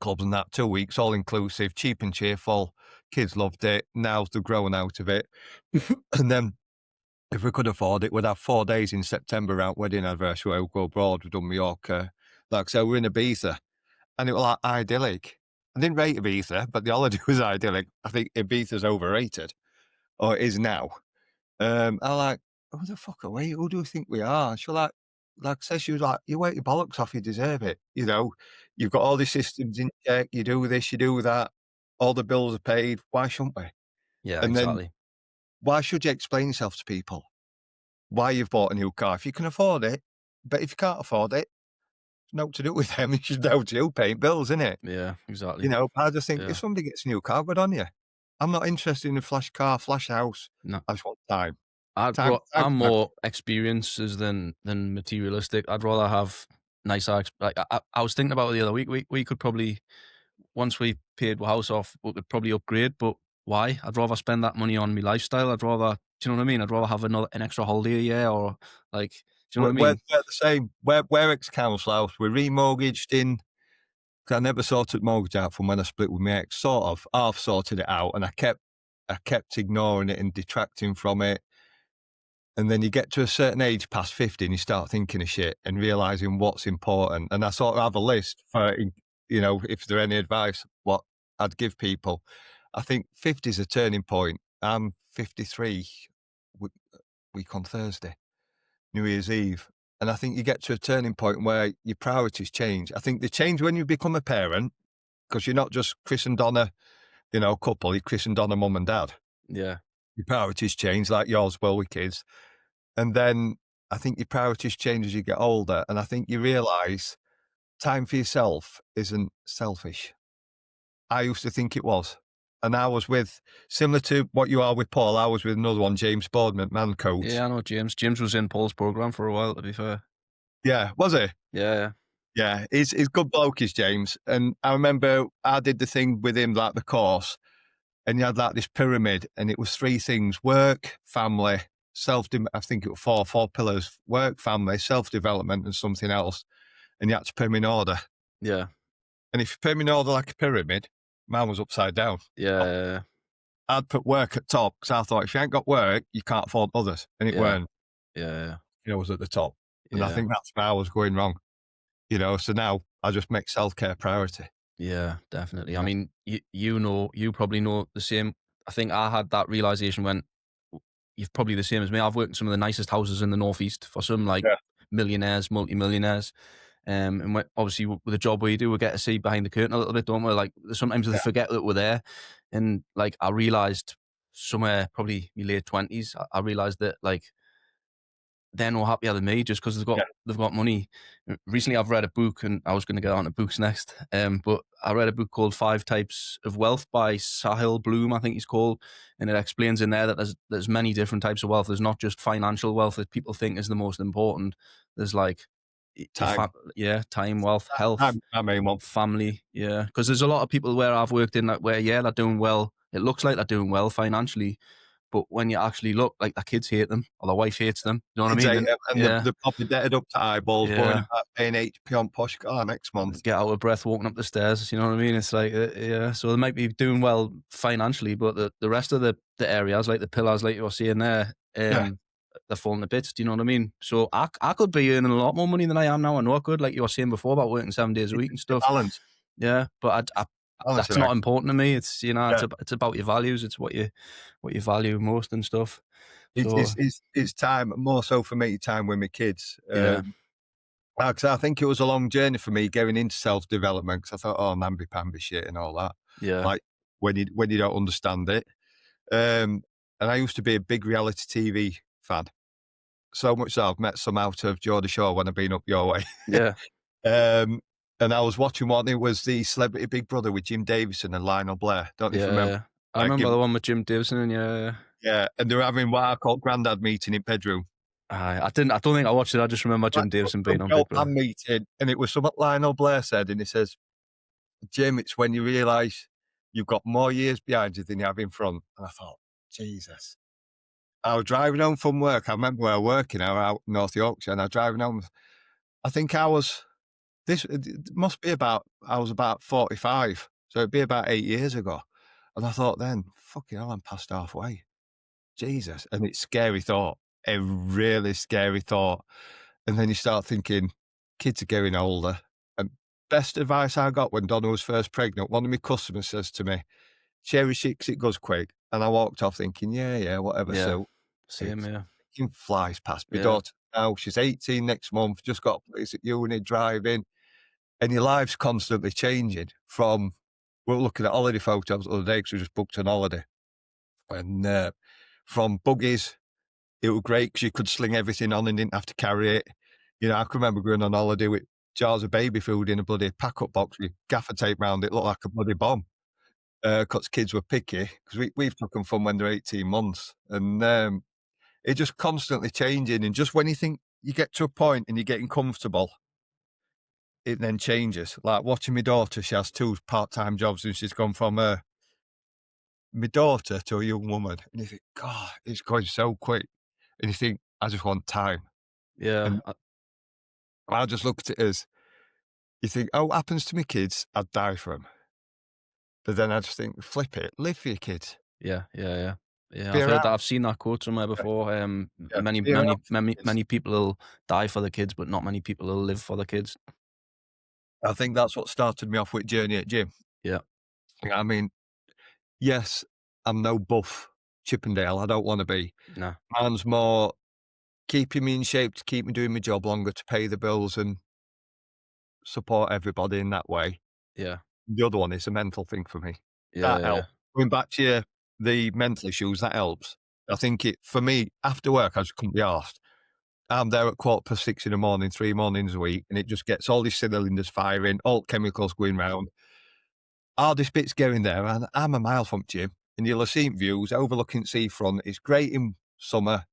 clubs and that, 2 weeks, all inclusive, cheap and cheerful. Kids loved it. Now they're growing out of it. And then if we could afford it, we'd have 4 days in September out wedding anniversary where we'd go abroad. We've done Mallorca. Like I said, we're in Ibiza. And it was like idyllic. I didn't rate Ibiza, but the holiday was idyllic. I think Ibiza's overrated, or it is now. I like, who the fuck are we? Who do we think we are? She like I said, she was like, you work your bollocks off, you deserve it. You've got all the systems in check, you do this, you do that, all the bills are paid. Why shouldn't we? Yeah, And then exactly. why should you explain yourself to people? Why you've bought a new car? If you can afford it, but if you can't afford it, it's not to do with them. It's just down to you paying bills, isn't it? Yeah, exactly. I just think Yeah. if somebody gets a new car, good on you. I'm not interested in a flash car, flash house. No. I just want time. I'm more experiences than materialistic. I'd rather have nicer. I was thinking about it the other week. We could probably, once we paid the house off, we could probably upgrade. But why? I'd rather spend that money on my lifestyle. I'd rather, do you know what I mean? I'd rather have an extra holiday a year, or like, do you know what I We're mean? the same. We're ex-council house. We're remortgaged in. 'Cause I never sorted mortgage out from when I split with my ex. Sort of half sorted it out, and I kept ignoring it and detracting from it. And then you get to a certain age, past 50, and you start thinking of shit and realizing what's important. And I sort of have a list for, if there any advice, what I'd give people. I think 50 is a turning point. I'm 53 week on Thursday, New Year's Eve. And I think you get to a turning point where your priorities change. I think they change when you become a parent, because you're not just Chris and Donna, couple, you're Chris and Donna, mum and dad. Yeah, Your priorities change, like yours will with kids. And then I think your priorities change as you get older. And I think you realise time for yourself isn't selfish. I used to think it was. And I was similar to what you are with Paul, I was with another one, James Boardman, man coach. yeah. I know James. James was in Paul's program for a while. To be fair. Yeah, was he? Yeah, Yeah, he's good bloke, is James. And I remember I did the thing with him, like the course, and you had like this pyramid, and it was 3 things: work, family, I think it was four pillars: work, family, self-development, and something else. And you had to put them in order. yeah, And if you put them in order like a pyramid, mine was upside down. yeah, I'd put work at top, because I thought if you ain't got work, you can't afford others. And it yeah, weren't, yeah, it was at the top. And I yeah. think that's where I was going wrong. So now I just make self-care priority. Yeah, definitely. I Yeah. mean, you probably know the same. I think I had that realization when you've probably the same as me. I've worked in some of the nicest houses in the Northeast for some like Yeah. millionaires, multi-millionaires. And obviously with the job we do, we get to see behind the curtain a little bit, don't we? Like sometimes we Yeah. forget that we're there. And like I realized somewhere probably my late 20s, I realized that like they're no happier than me just because they've got money. Recently, I've read a book, and I was going to get on to books next. But I read a book called 5 Types of Wealth by Sahil Bloom, I think he's called, and it explains in there that there's many different types of wealth. There's not just financial wealth that people think is the most important. There's like Time. time, wealth, health, I mean, well, family, yeah. Because there's a lot of people where I've worked in that where they're doing well. It looks like they're doing well financially, but when you actually look, like their kids hate them or their wife hates them. You know what I mean? and they're probably debted up to eyeballs, Yeah. worrying about paying HP on posh car next month. Get out of breath walking up the stairs. You know what I mean? It's like, yeah. So they might be doing well financially, but the rest of the areas, like the pillars, like you were saying there, Yeah. they're falling to bits. Do you know what I mean? So I could be earning a lot more money than I am now. I know I could, like you were saying before about working 7 days a It's week and a stuff. balance. Yeah, but Balance that's and not act. important to me. It's Yeah. it's about your values. It's what you value most and stuff. It's So it's it's it's time, more so for me, time with my kids. yeah, 'Cause I think it was a long journey for me getting into self-development, 'cause I thought, "Oh, namby-pamby shit," and all that, yeah, like, when you don't understand it. Um, and I used to be a big reality TV fan, so much so I've met some out of Geordie Shore when I've been up your way. yeah, Um, and I was watching one, it was the Celebrity Big Brother with Jim Davison and Lionel Blair. Don't know if you remember, yeah. I like, remember give the one with Jim Davison and yeah. yeah, and they were having what I call granddad meeting in bedroom. I didn't. I don't think I watched it. I just remember Like, Jim Davison being some on Big old man Brother. meeting, and it was something Lionel Blair said, and he says, "Jim, it's when you realise you've got more years behind you than you have in front." And I thought, Jesus. I was driving home from work. I remember where I was working. I was out in North Yorkshire, and I was driving home. I think I was it must be about I was about 45, so it'd be about 8 years ago. And I thought then, "Fucking hell, I'm past halfway. Jesus." And it's a scary thought, a really scary thought. And then you start thinking, kids are getting older. And best advice I got when Donna was first pregnant, one of my customers says to me, "Cherish it 'cause it goes quick." And I walked off thinking, "Yeah, yeah, whatever, Yeah, so." same. It Yeah, fucking flies past. My yeah, daughter now, she's 18 next month, just got a place at uni, driving, and your life's constantly changing from, we were looking at holiday photos the other day because we just booked an holiday, and from buggies, it was great because you could sling everything on and didn't have to carry it. I can remember going on holiday with jars of baby food in a bloody pack-up box with gaffer tape round it, looked like a bloody bomb, 'cause kids were picky, 'cause we've took them from when they're 18 months, and it's just constantly changing. And just when you think you get to a point and you're getting comfortable, it then changes. Like watching my daughter, she has 2 part-time jobs and she's gone from my daughter to a young woman. And you think, God, it's going so quick. And you think, I just want time. yeah, And I just look at it as, you think, oh, what happens to my kids? I'd die for them. But then I just think, flip it, live for your kids. yeah, yeah, yeah. Yeah, Be I've heard around, that. I've seen that quote somewhere yeah, before. yeah, Many, be around many, for many, your kids. many people will die for the kids, but not many people will live for the kids. I think that's what started me off with Journey at Gym. Yeah, I mean, yes, I'm no buff Chippendale. I don't want to be. nah, Mine's more keeping me in shape to keep me doing my job longer, to pay the bills and support everybody in that way. yeah, The other one is a mental thing for me. That yeah, yeah, helps. Going back to the mental issues, that helps. I think for me, after work, I just couldn't be arsed. I'm there at 6:15 in the morning, 3 mornings a week, and it just gets all these cylinders firing, all chemicals going round. Hardest bit's getting there, and I'm a mile from gym, and you'll have seen views overlooking seafront. It's great in summer,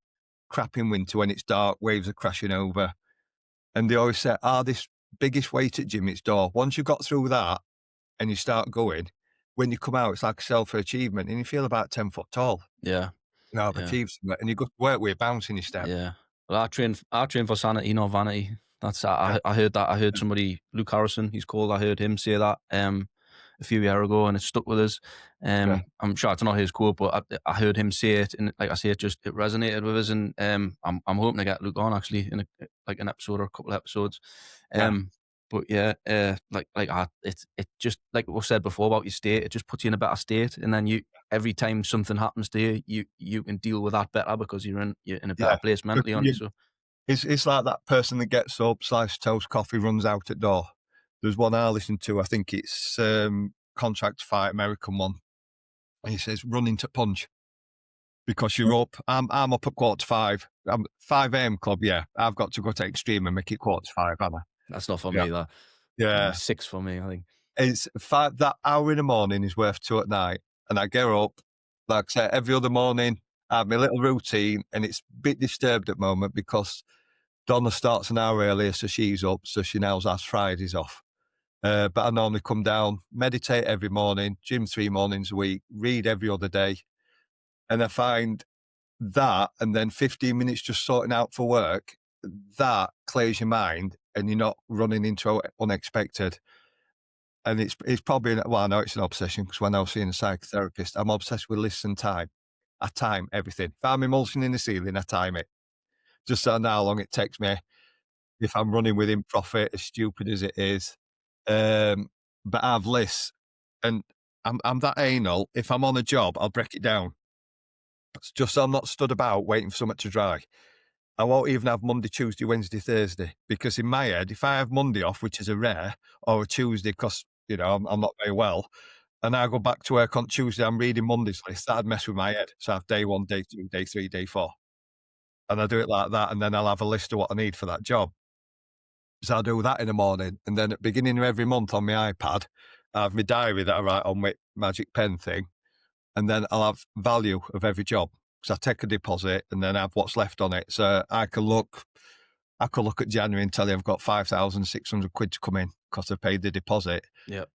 crap in winter when it's dark, waves are crashing over. And they always say, this biggest weight at gym, it's door. Once you've got through that and you start going, when you come out, it's like a self-achievement and you feel about 10 foot tall. yeah, I've yeah. achieved something. And you go to work with a bounce in your step. Yeah. Well, I train for sanity, not vanity. That's Yeah, I heard that. I heard yeah, somebody, Luke Harrison, he's called. I heard him say that a few years ago, and it stuck with us. yeah, I'm sure it's not his quote, but I heard him say it, and like I say, it resonated with us. And I'm hoping to get Luke on actually in like an episode or a couple of episodes. yeah, But yeah, it just like we said before about your state, it just puts you in a better state, and then every time something happens to you, you can deal with that better because you're in a better yeah. place mentally, aren't you? So It's like that person that gets up, sliced toast, coffee, runs out at door. There's one I listen to, I think it's Contract to Fight, American one. And he says, running to punch. Because you're up. I'm up at 4:45. I'm 5 a.m. club, yeah. I've got to go to extreme and make it 4:45, haven't I? that's not for Yeah. me. That Yeah. 6 for me, I think. It's five, that hour in the morning is worth 2 at night. And I get up, like I say, every other morning, I have my little routine, and it's a bit disturbed at the moment because Donna starts an hour earlier, so she's up, so she now has Fridays off. But I normally come down, meditate every morning, gym 3 mornings a week, read every other day. And I find that, and then 15 minutes just sorting out for work, that clears your mind and you're not running into unexpected. And it's probably, well, I know it's an obsession because when I was seeing a psychotherapist, I'm obsessed with lists and time. I time everything. If I'm emulsioning the ceiling, I time it. Just so I know how long it takes me. If I'm running within profit, as stupid as it is. But I have lists, and I'm that anal. If I'm on a job, I'll break it down. It's just so I'm not stood about waiting for something to dry. I won't even have Monday, Tuesday, Wednesday, Thursday, because in my head, if I have Monday off, which is a rare, or a Tuesday, because I'm not very well, and I go back to work on Tuesday, I'm reading Monday's list. That'd mess with my head. So I have day 1, day 2, day 3, day 4, and I do it like that, and then I'll have a list of what I need for that job. So I'll do that in the morning, and then at the beginning of every month on my iPad, I have my diary that I write on with magic pen thing, and then I'll have value of every job. So I take a deposit and then have what's left on it. So I could look at January and tell you I've got 5,600 quid to come in because I've paid the deposit. Yep.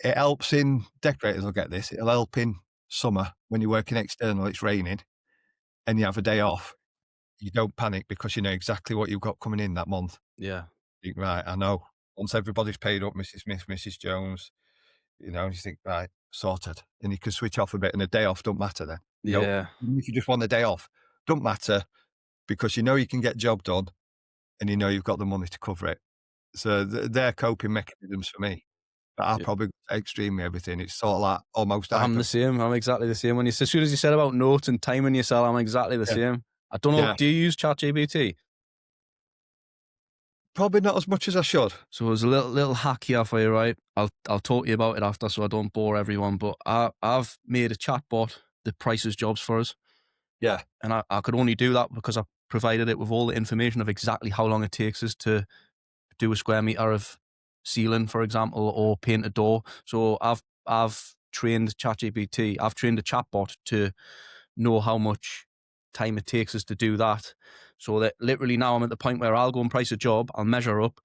It helps in decorators will get this. It'll help in summer when you're working external, it's raining, and you have a day off. You don't panic because you know exactly what you've got coming in that month. Yeah. You think, right, I know. Once everybody's paid up, Mrs. Smith, Mrs. Jones, you think, right, sorted. And you can switch off a bit, and a day off don't matter then. Yeah. Even if you just want a day off, don't matter, because you can get job done, and you've got the money to cover it. So they're coping mechanisms for me. But I Yeah. probably extreme everything. It's sort of like almost I'm hyper. the same. I'm exactly the same. As soon as you said about notes and timing yourself, I'm exactly the same. I don't know. Yeah. Do you use ChatGPT? Probably not as much as I should. So there's a little hack here for you, right? I'll talk to you about it after, so I don't bore everyone. But I've made a chatbot that prices jobs for us. Yeah. And I could only do that because I provided it with all the information of exactly how long it takes us to do a square meter of ceiling, for example, or paint a door. So I've trained ChatGPT. I've trained a chatbot to know how much time it takes us to do that. So that literally now I'm at the point where I'll go and price a job, I'll measure up,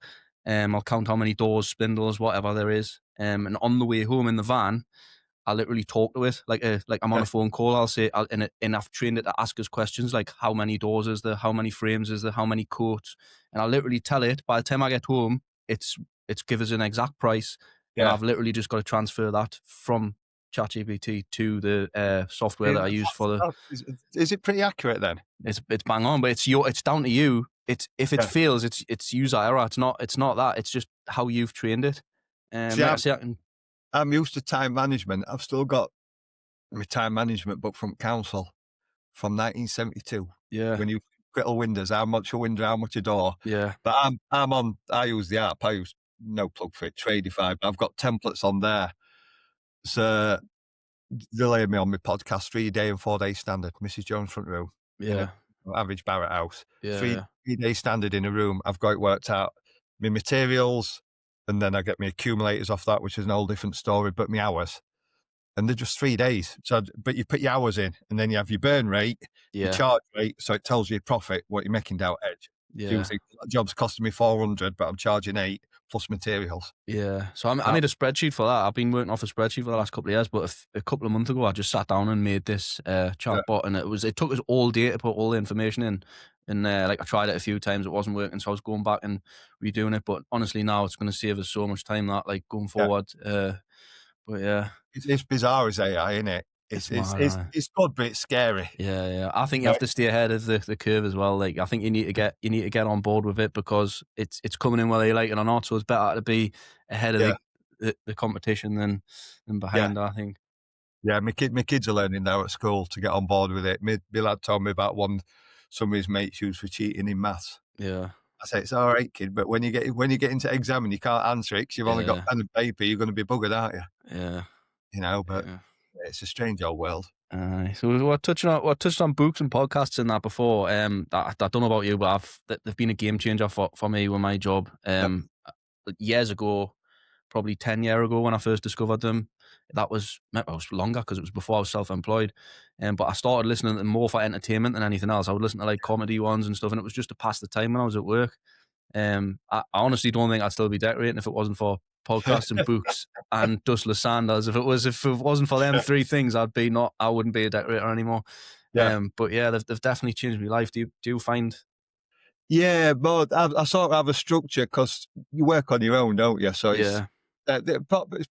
I'll count how many doors, spindles, whatever there is. And on the way home in the van, I literally talk to it like I'm on a phone call. I'll say, and I've trained it to ask us questions like how many doors is there, how many frames is there, how many coats, and I literally tell it. By the time I get home, it's give us an exact price, and I've literally just got to transfer that from ChatGPT to the software that I use for the. Is it pretty accurate then? It's bang on, but it's down to you. It's if it fails, it's user error. It's not that. It's just how you've trained it. I'm used to time management. I've still got my time management book from council from 1972. Yeah. When you little windows, how much a window, how much a door. Yeah. But I use the app. I use no plug for it, Tradify. But I've got templates on there. So they lay me on my podcast 3-day and 4-day standard. Mrs. Jones front room. Yeah. Average Barrett house. Yeah. 3-day standard in a room. I've got it worked out. My materials, and then I get my accumulators off that, which is an whole different story, but my hours. And they're just 3 days. So, but you put your hours in, and then you have your burn rate, your charge rate, so it tells you your profit, what you're making down edge. Yeah. So you think, that job's costing me 400, but I'm charging 8 plus materials. Yeah. So I made a spreadsheet for that. I've been working off a spreadsheet for the last couple of years, but a couple of months ago, I just sat down and made this chatbot, and it took us all day to put all the information in. And I tried it a few times, it wasn't working, so I was going back and redoing it. But honestly, now it's going to save us so much time that going forward. But yeah, it's bizarre as AI, isn't it? It's good, but it's scary. Yeah. I think you have to stay ahead of the curve as well. I think you need to get on board with it because it's coming in whether you like it or not. So it's better to be ahead of the competition than behind. I think. Yeah, my kids are learning now at school to get on board with it. My lad told me about some of his mates used for cheating in maths. Yeah. I say it's all right, kid, but when you get into exam and you can't answer it because you've only got pen and paper, you're going to be buggered, aren't you? Yeah. But it's a strange old world. So we're touched on books and podcasts and that before. I don't know about you, but they've been a game changer for me with my job. Years ago, probably 10 years ago when I first discovered them, that was longer because it was before I was self-employed. But I started listening to them more for entertainment than anything else. I would listen to comedy ones and stuff, and it was just to pass the time when I was at work. I honestly don't think I'd still be decorating if it wasn't for podcasts and books and dustless sandals. If it wasn't for them three things, I wouldn't be a decorator anymore. But yeah, they've definitely changed my life. Do you find? Yeah, but I sort of have a structure because you work on your own, don't you? So it's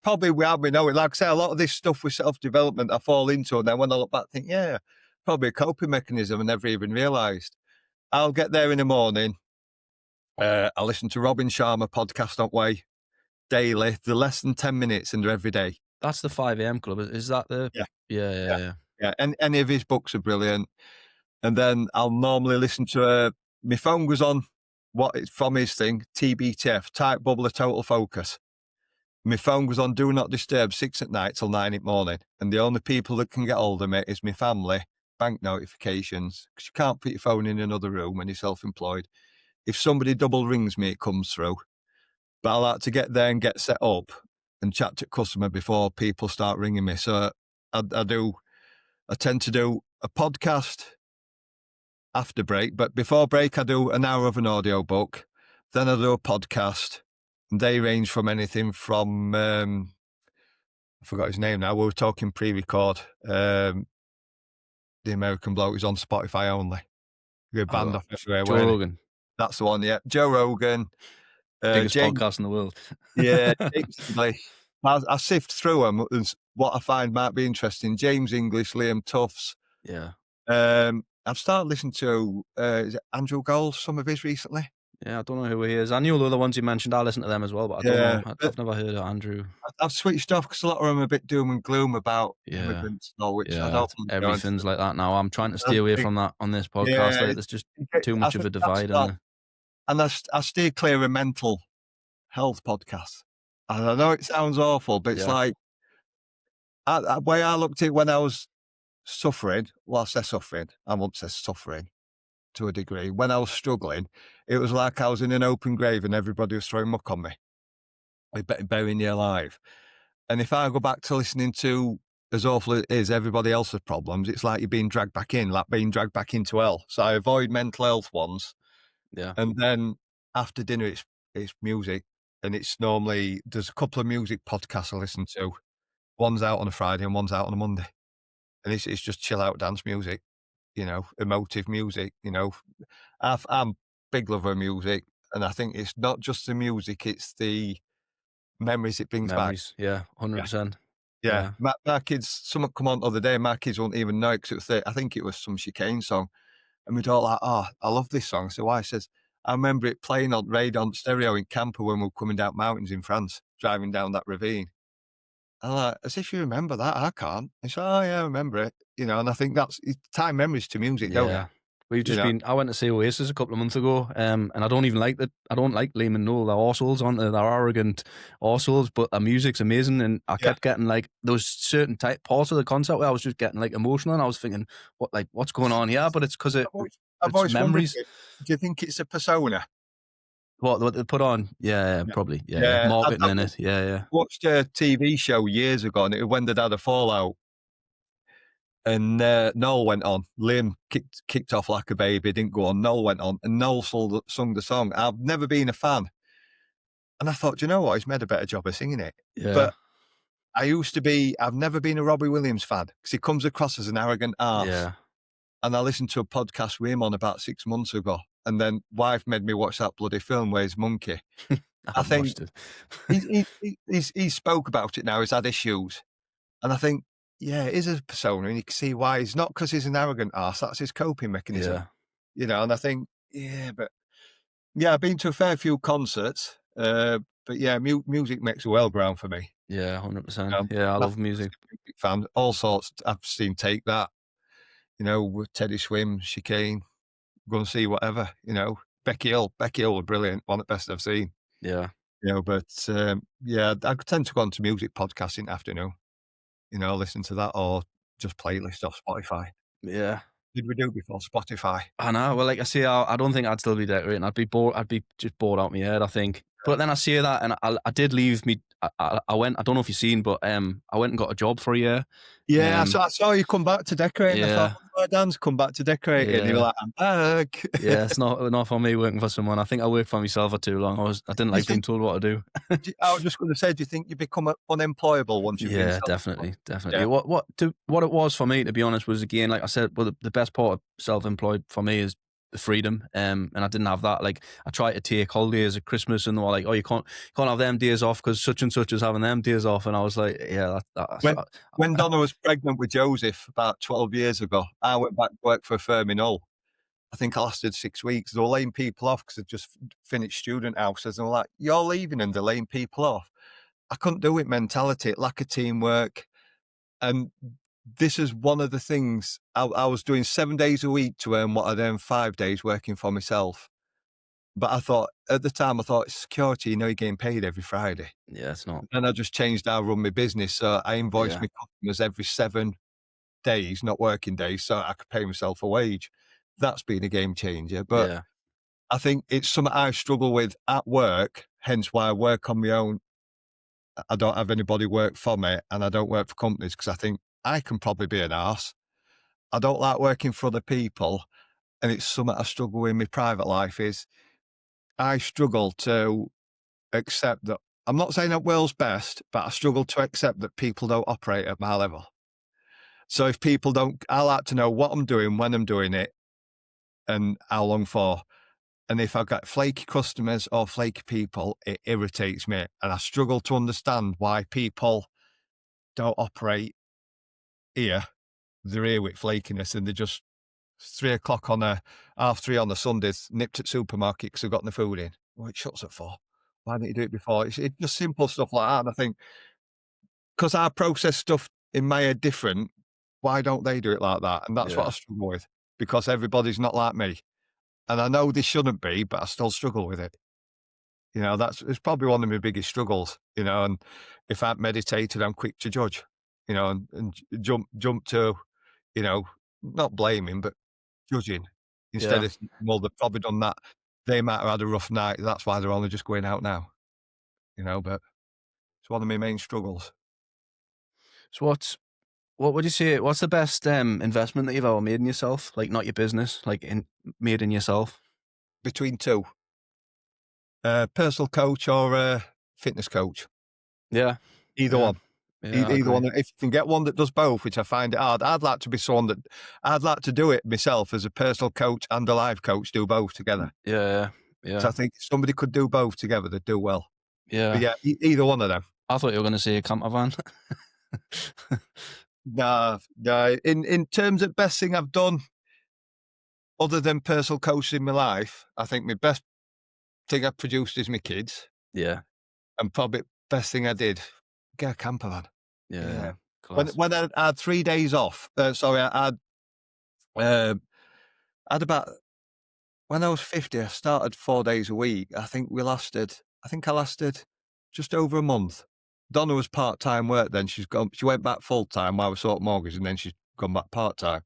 probably we know it. Like I say, a lot of this stuff with self-development I fall into, and then when I look back, I think, probably a coping mechanism I never even realised. I'll get there in the morning. I listen to Robin Sharma podcast on way daily. They're less than 10 minutes and they're every day. That's the 5 a.m. club. Is that the? Yeah. Yeah. Yeah. And any of his books are brilliant. And then I'll normally listen to my phone goes on what it's from his thing, TBTF, Tight Bubbler Total Focus. My phone goes on Do Not Disturb 6 at night till 9 in the morning. And the only people that can get hold of me is my family, bank notifications, because you can't put your phone in another room when you're self-employed. If somebody double rings me, it comes through. But I like to get there and get set up and chat to customer before people start ringing me. So I tend to do a podcast after break, but before break I do an hour of an audio book, then I do a podcast, and they range from anything from I forgot his name now. We were talking pre-record. The American bloke is on Spotify only. You're banned off everywhere. Joe Rogan. That's the one. Yeah, Joe Rogan. Biggest James, podcast in the world. yeah, James English. I sift through them. And what I find might be interesting. James English, Liam Tufts. Yeah. I've started listening to is it Andrew Gold, some of his recently. Yeah, I don't know who he is. I knew all the other ones you mentioned. I listen to them as well, but I don't know. I've never heard of Andrew. I've switched off because a lot of them are a bit doom and gloom about immigrants, which I don't. Everything's like that now. I'm trying to stay away from that on this podcast. Like, there's just too much of a divide. And I steer clear of mental health podcasts. And I know it sounds awful, but it's like the way I looked at it when I was suffering. Well, I say suffering. I won't say suffering. To a degree, when I was struggling, it was like I was in an open grave and everybody was throwing muck on me, like burying you alive. And if I go back to listening to, as awful as it is, everybody else's problems, it's like you're being dragged back in, like being dragged back into hell. So I avoid mental health ones. Yeah. And then after dinner, it's music, and it's normally there's a couple of music podcasts I listen to. One's out on a Friday and one's out on a Monday, and it's just chill out dance music. Emotive music, I'm a big lover of music, and I think it's not just the music, it's the memories it brings back. Yeah, 100%. Yeah. My kids, someone come on the other day, my kids won't even know it because I think it was some chicane song, and we'd all like, I love this song. So why? Says, I remember it playing on radio on stereo in camper when we were coming down mountains in France, driving down that ravine. I'm like, as if you remember that, I can't. It's like, oh yeah, I remember it. And I think that's tie memories to music, don't you? We've just been. I went to see Oasis a couple of months ago, and I don't even like that. I don't like Liam and Noel. They're arseholes, aren't they? They're arrogant arseholes, but their music's amazing. And I kept getting like those certain parts of the concert where I was just getting like emotional, and I was thinking, what's going on here? But it's because it's memories. Do you think it's a persona? What they put on? Yeah, probably. Yeah. Marketing in it. Yeah. Watched a TV show years ago, and it when they'd had a fallout. And Noel went on. Liam kicked off like a baby, didn't go on. Noel went on, and Noel sung the song. I've never been a fan, and I thought, you know what? He's made a better job of singing it. Yeah. But I've never been a Robbie Williams fan because he comes across as an arrogant arse. Yeah. And I listened to a podcast with him on about 6 months ago, and then wife made me watch that bloody film where he's monkey. I think he spoke about it now. He's had issues, and I think. Yeah, it is a persona, and you can see why. It's not because he's an arrogant arse. That's his coping mechanism. Yeah. And I think, I've been to a fair few concerts, but music makes a well ground for me. Yeah, 100%. I love music. Fan, all sorts. I've seen Take That, with Teddy Swim, Chicane, go and see whatever, Becky Hill were brilliant, one of the best I've seen. Yeah. But I tend to go on to music podcasts in the afternoon. Listen to that or just playlist off Spotify. Yeah. Did we do before Spotify? I know. Well, like I say, I don't think I'd still be decorating. I'd be bored. I'd be just bored out my head, I think. But then I say that, and I did leave me. I went. I don't know if you've seen, but I went and got a job for a year. Yeah, I saw you come back to decorating. I thought, oh, Dan's come back to decorating. And you were like, I'm back. Yeah, it's not for me working for someone. I think I worked for myself for too long. I didn't like being told what to do. I was just going to say, do you think you become unemployable once you've been definitely. Yeah. What it was for me, to be honest, was again, like I said, well, the best part of self-employed for me is the freedom, and I didn't have that. Like, I tried to take holidays at Christmas, and they were like, "Oh, you can't have them days off because such and such is having them days off." And I was like, "Yeah, When when Donna was pregnant with Joseph about 12 years ago, I went back to work for a firm in Hull. I think I lasted 6 weeks. They were laying people off because I'd just finished student houses, and they were like, "You're leaving," and they're laying people off. I couldn't do it mentality, lack of teamwork, and this is one of the things. I was doing 7 days a week to earn what I'd earn 5 days working for myself. But I thought at the time, I thought it's security, you're getting paid every Friday. yeah, it's not. And I just changed how I run my business. So I invoice Yeah, my customers every 7 days, not working days, so I could pay myself a wage. That's been a game changer. But yeah, I think it's something I struggle with at work, hence why I work on my own. I don't have anybody work for me, and I don't work for companies because I think I can probably be an arse. I don't like working for other people, and it's something I struggle with in my private life is I struggle to accept that I'm not saying I'm world's best, but I struggle to accept that people don't operate at my level. So if people don't, I like to know what I'm doing, when I'm doing it, and how long for. And if I've got flaky customers or flaky people, it irritates me. And I struggle to understand why people don't operate here. They're here with flakiness and they're just 3 o'clock on a 3:30 on a Sunday, nipped at supermarket because they've got the food in. Well, it shuts at 4. Why didn't you do it before? It's just simple stuff like that. And I think because I process stuff in my head different, why don't they do it like that? And that's what I yeah. struggle with because everybody's not like me. And I know they shouldn't be, but I still struggle with it. It's probably one of my biggest struggles, and if I've meditated, I'm quick to judge, and jump to, you know, not blaming, but judging instead Yeah. of, well, they've probably done that. They might have had a rough night. That's why they're only just going out now, but it's one of my main struggles. So what would you say? What's the best investment that you've ever made in yourself? Like, not your business, like made in yourself. Between two, personal coach or fitness coach, Yeah, either yeah, one. yeah. I Either agree. one. If you can get one that does both, which I find it hard, I'd like to be someone that I'd like to do it myself as a personal coach and a life coach, do both together. Yeah, So yeah, I think if somebody could do both together, they'd do well. But yeah. yeah, either one of them. I thought you were going to say a camper van. Nah, nah. In terms of best thing I've done, other than personal coaching in my life, I think my best thing I've produced is my kids, Yeah, and probably best thing I did, get a camper van. yeah, yeah. Yeah. When Class. when I had 3 days off, sorry, um, I had about when I was 50, I started 4 days a week. I think I lasted just over a month. Donna was part-time work then. She went back full-time while we sought mortgage, and then she's gone back part-time,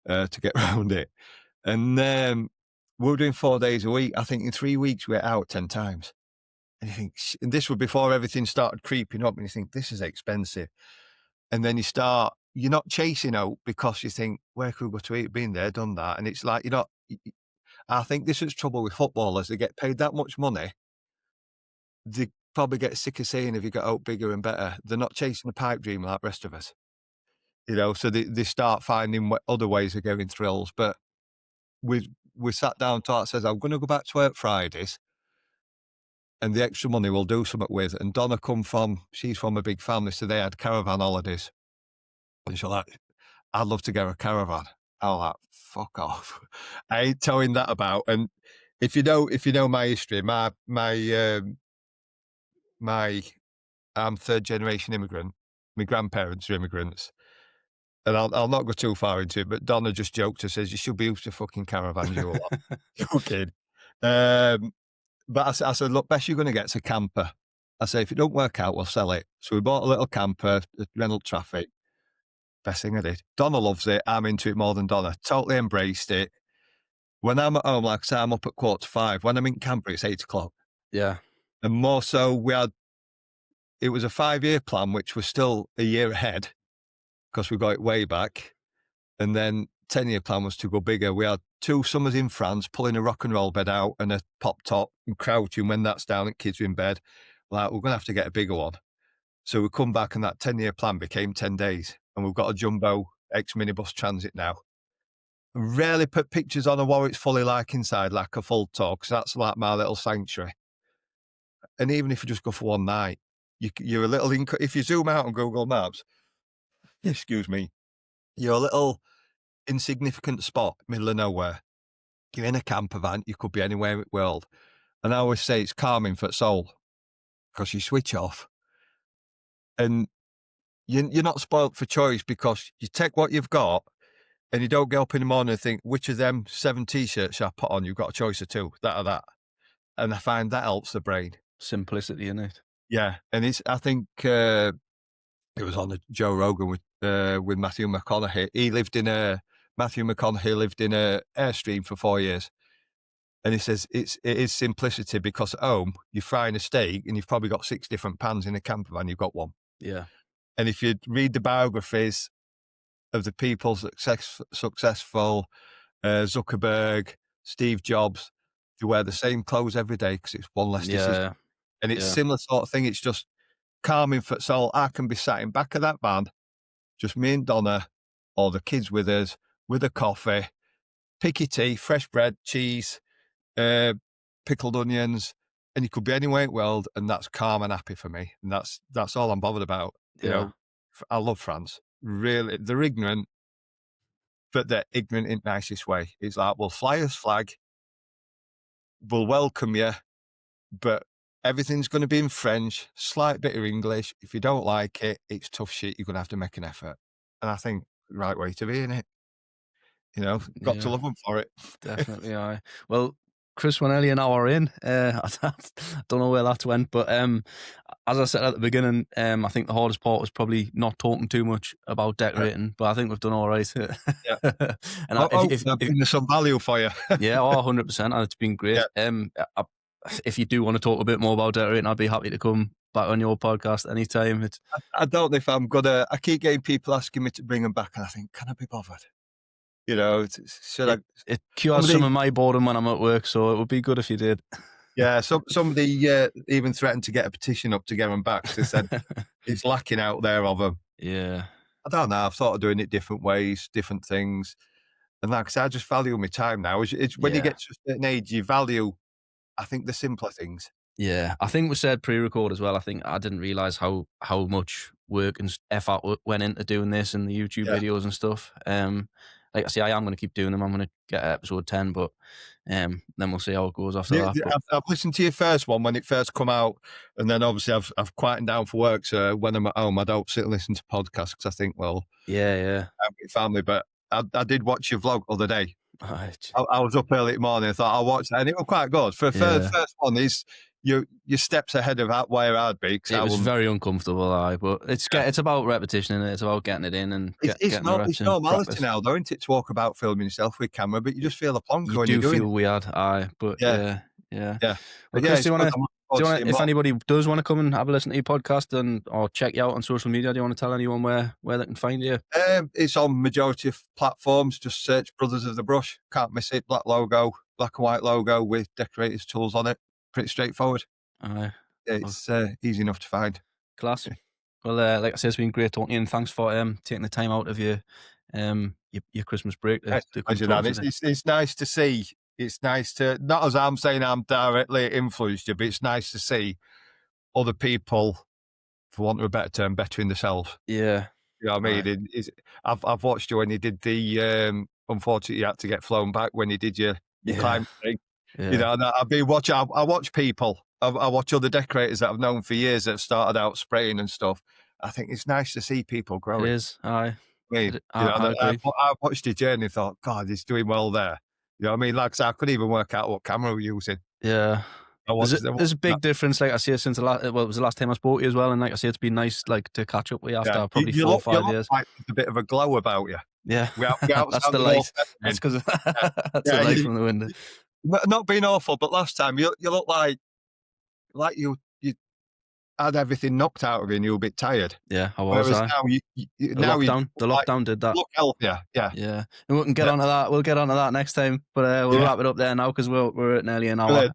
to get round it. And, we were doing 4 days a week. I think in 3 weeks we were out 10 times. And you think, and this was before everything started creeping up, and you think, "This is expensive." And then you're not chasing out because you think, "Where could we go to eat?" Been there, done that. And it's like, you're not I think this is trouble with footballers. They get paid that much money. They probably get sick of saying, "If you got out bigger and better?" They're not chasing a pipe dream like the rest of us, so they start finding other ways of getting thrills. But we sat down, talked, says, "I'm gonna go back to work Fridays, and the extra money we'll do something with." And Donna she's from a big family, so they had caravan holidays. And she's like, "I'd love to get a caravan." I was like, "Fuck off." I ain't towing that about. And if you know my history, my I'm third generation immigrant. My grandparents are immigrants. And I'll not go too far into it, but Donna just joked and says, "You should be used to fucking caravans, you a lot." Joking. Um, but I said, "Look, best you're gonna get's a camper." I say, "If it don't work out, we'll sell it." So we bought a little camper at Reynolds Traffic. Best thing I did. Donna loves it. I'm into it more than Donna. Totally embraced it. When I'm at home, like I say, I'm up at 4:45. When I'm in camper, it's 8 o'clock. Yeah, And more so, it was a 5-year plan, which was still a year ahead because we got it way back. And then 10-year plan was to go bigger. We had 2 summers in France, pulling a rock and roll bed out and a pop top and crouching when that's down and kids are in bed. Like, we're going to have to get a bigger one. So we come back and that 10-year plan became 10 days. And we've got a jumbo X minibus transit now. rarely put pictures on of what it's fully like inside, like a full tour, because that's like my little sanctuary. And even if you just go for one night, you're a little, if you zoom out on Google Maps, excuse me, you're a little insignificant spot, middle of nowhere. You're in a camper van, you could be anywhere in the world. And I always say it's calming for the soul, because you switch off and you're not spoilt for choice, because you take what you've got and you don't get up in the morning and think, which of them 7 t-shirts I put on? You've got a choice of 2, that or that. And I find that helps the brain. Simplicity, in it. Yeah. And I think it was on the Joe Rogan with Matthew McConaughey. Matthew McConaughey lived in a Airstream for 4 years. And he says it is simplicity, because at home you're frying a steak and you've probably got 6 different pans. In a camper van, you've got one. Yeah. And if you read the biographies of the people successful, Zuckerberg, Steve Jobs, they wear the same clothes every day because it's one less decision. Yeah. And it's Yeah. similar sort of thing. It's just calming for soul. I can be sat in back of that van, just me and Donna, or the kids with us, with a coffee, picky tea, fresh bread, cheese, pickled onions, and you could be anywhere in the world, and that's calm and happy for me. And that's all I'm bothered about. You know, I love France. Really, they're ignorant, but they're ignorant in the nicest way. It's like, we'll fly us flag, we'll welcome you, but everything's going to be in French, slight bit of English. If you don't like it, it's tough shit. You're going to have to make an effort. And I think the right way to be in it. You know, got to love them for it. Definitely, aye. Well, Chris, we're nearly an hour in. I don't know where that went, but as I said at the beginning, I think the hardest part was probably not talking too much about decorating, but I think we've done all right. Yeah. And I've been some value for you. Yeah, 100%, and it's been great. Yeah. If you do want to talk a bit more about decorating, I'd be happy to come back on your podcast anytime. I don't know if I'm gonna. I keep getting people asking me to bring them back, and I think, can I be bothered? You know, it cures some of my boredom when I'm at work, so it would be good if you did. Yeah, somebody even threatened to get a petition up to get them back. They said it's lacking out there of them. Yeah. I don't know. I've thought of doing it different ways, different things. And like I said, I just value my time now. It's when you get to a certain age, you value, I think, the simpler things. Yeah, I think we said pre-record as well. I think I didn't realise how much work and effort went into doing this and the YouTube videos and stuff. Like I say, I am going to keep doing them. I'm going to get episode 10, but then we'll see how it goes after that. I've listened to your first one when it first come out, and then obviously I've quietened down for work. So when I'm at home, I don't sit and listen to podcasts because I think, well, yeah, I'm with family. But I did watch your vlog the other day. Right. I was up early in the morning. I thought I'll watch that, and it was quite good. For the first one, is your steps ahead of where I'd be. It was very uncomfortable, but it's about repetition, and it's about getting it in and it's normality now, though, isn't it? To walk about filming yourself with camera, but you just feel a plonker when you're doing it. You do feel weird, but yeah. Well, Chris, do you want to? If anybody does want to come and have a listen to your podcast or check you out on social media, do you want to tell anyone where they can find you? It's on majority of platforms. Just search Brothers of the Brush. Can't miss it. Black logo, black and white logo with decorators tools on it. Pretty straightforward. It's easy enough to find. Class. Well, like I said, it's been great talking to you, and thanks for taking the time out of your Christmas break. It's nice to see. It's nice to, not as I'm saying I'm directly influenced you, but it's nice to see other people, for want of a better term, bettering themselves. Yeah. You know what I mean? I've watched you when you did the, unfortunately you had to get flown back when you did your climb thing. Yeah. You know, and I've been watching, I watch people, I watch other decorators that I've known for years that have started out spraying and stuff. I think it's nice to see people growing. It is, I watched your journey and thought, God, he's doing well there. You know what I mean? Like I said, I couldn't even work out what camera we're using. Yeah. There's a big difference, like I say, since it was the last time I spoke to you as well, and like I say, it's been nice to catch up with you after probably 4 or 5 years. Like a bit of a glow about you. Yeah. That's the light. That's because that's the light from the window. Not being awful, but last time you looked like you had everything knocked out of you and you were a bit tired. Yeah, I was. Whereas the lockdown did that. Look healthier, yeah. And we can get onto that. We'll get onto that next time, but we'll wrap it up there now because we're at nearly an hour.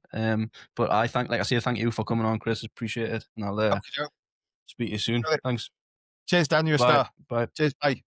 But thank you for coming on, Chris. Appreciate it, and I'll speak to you soon. Thanks. Cheers, Dan. You're a star. Bye. Cheers. Bye.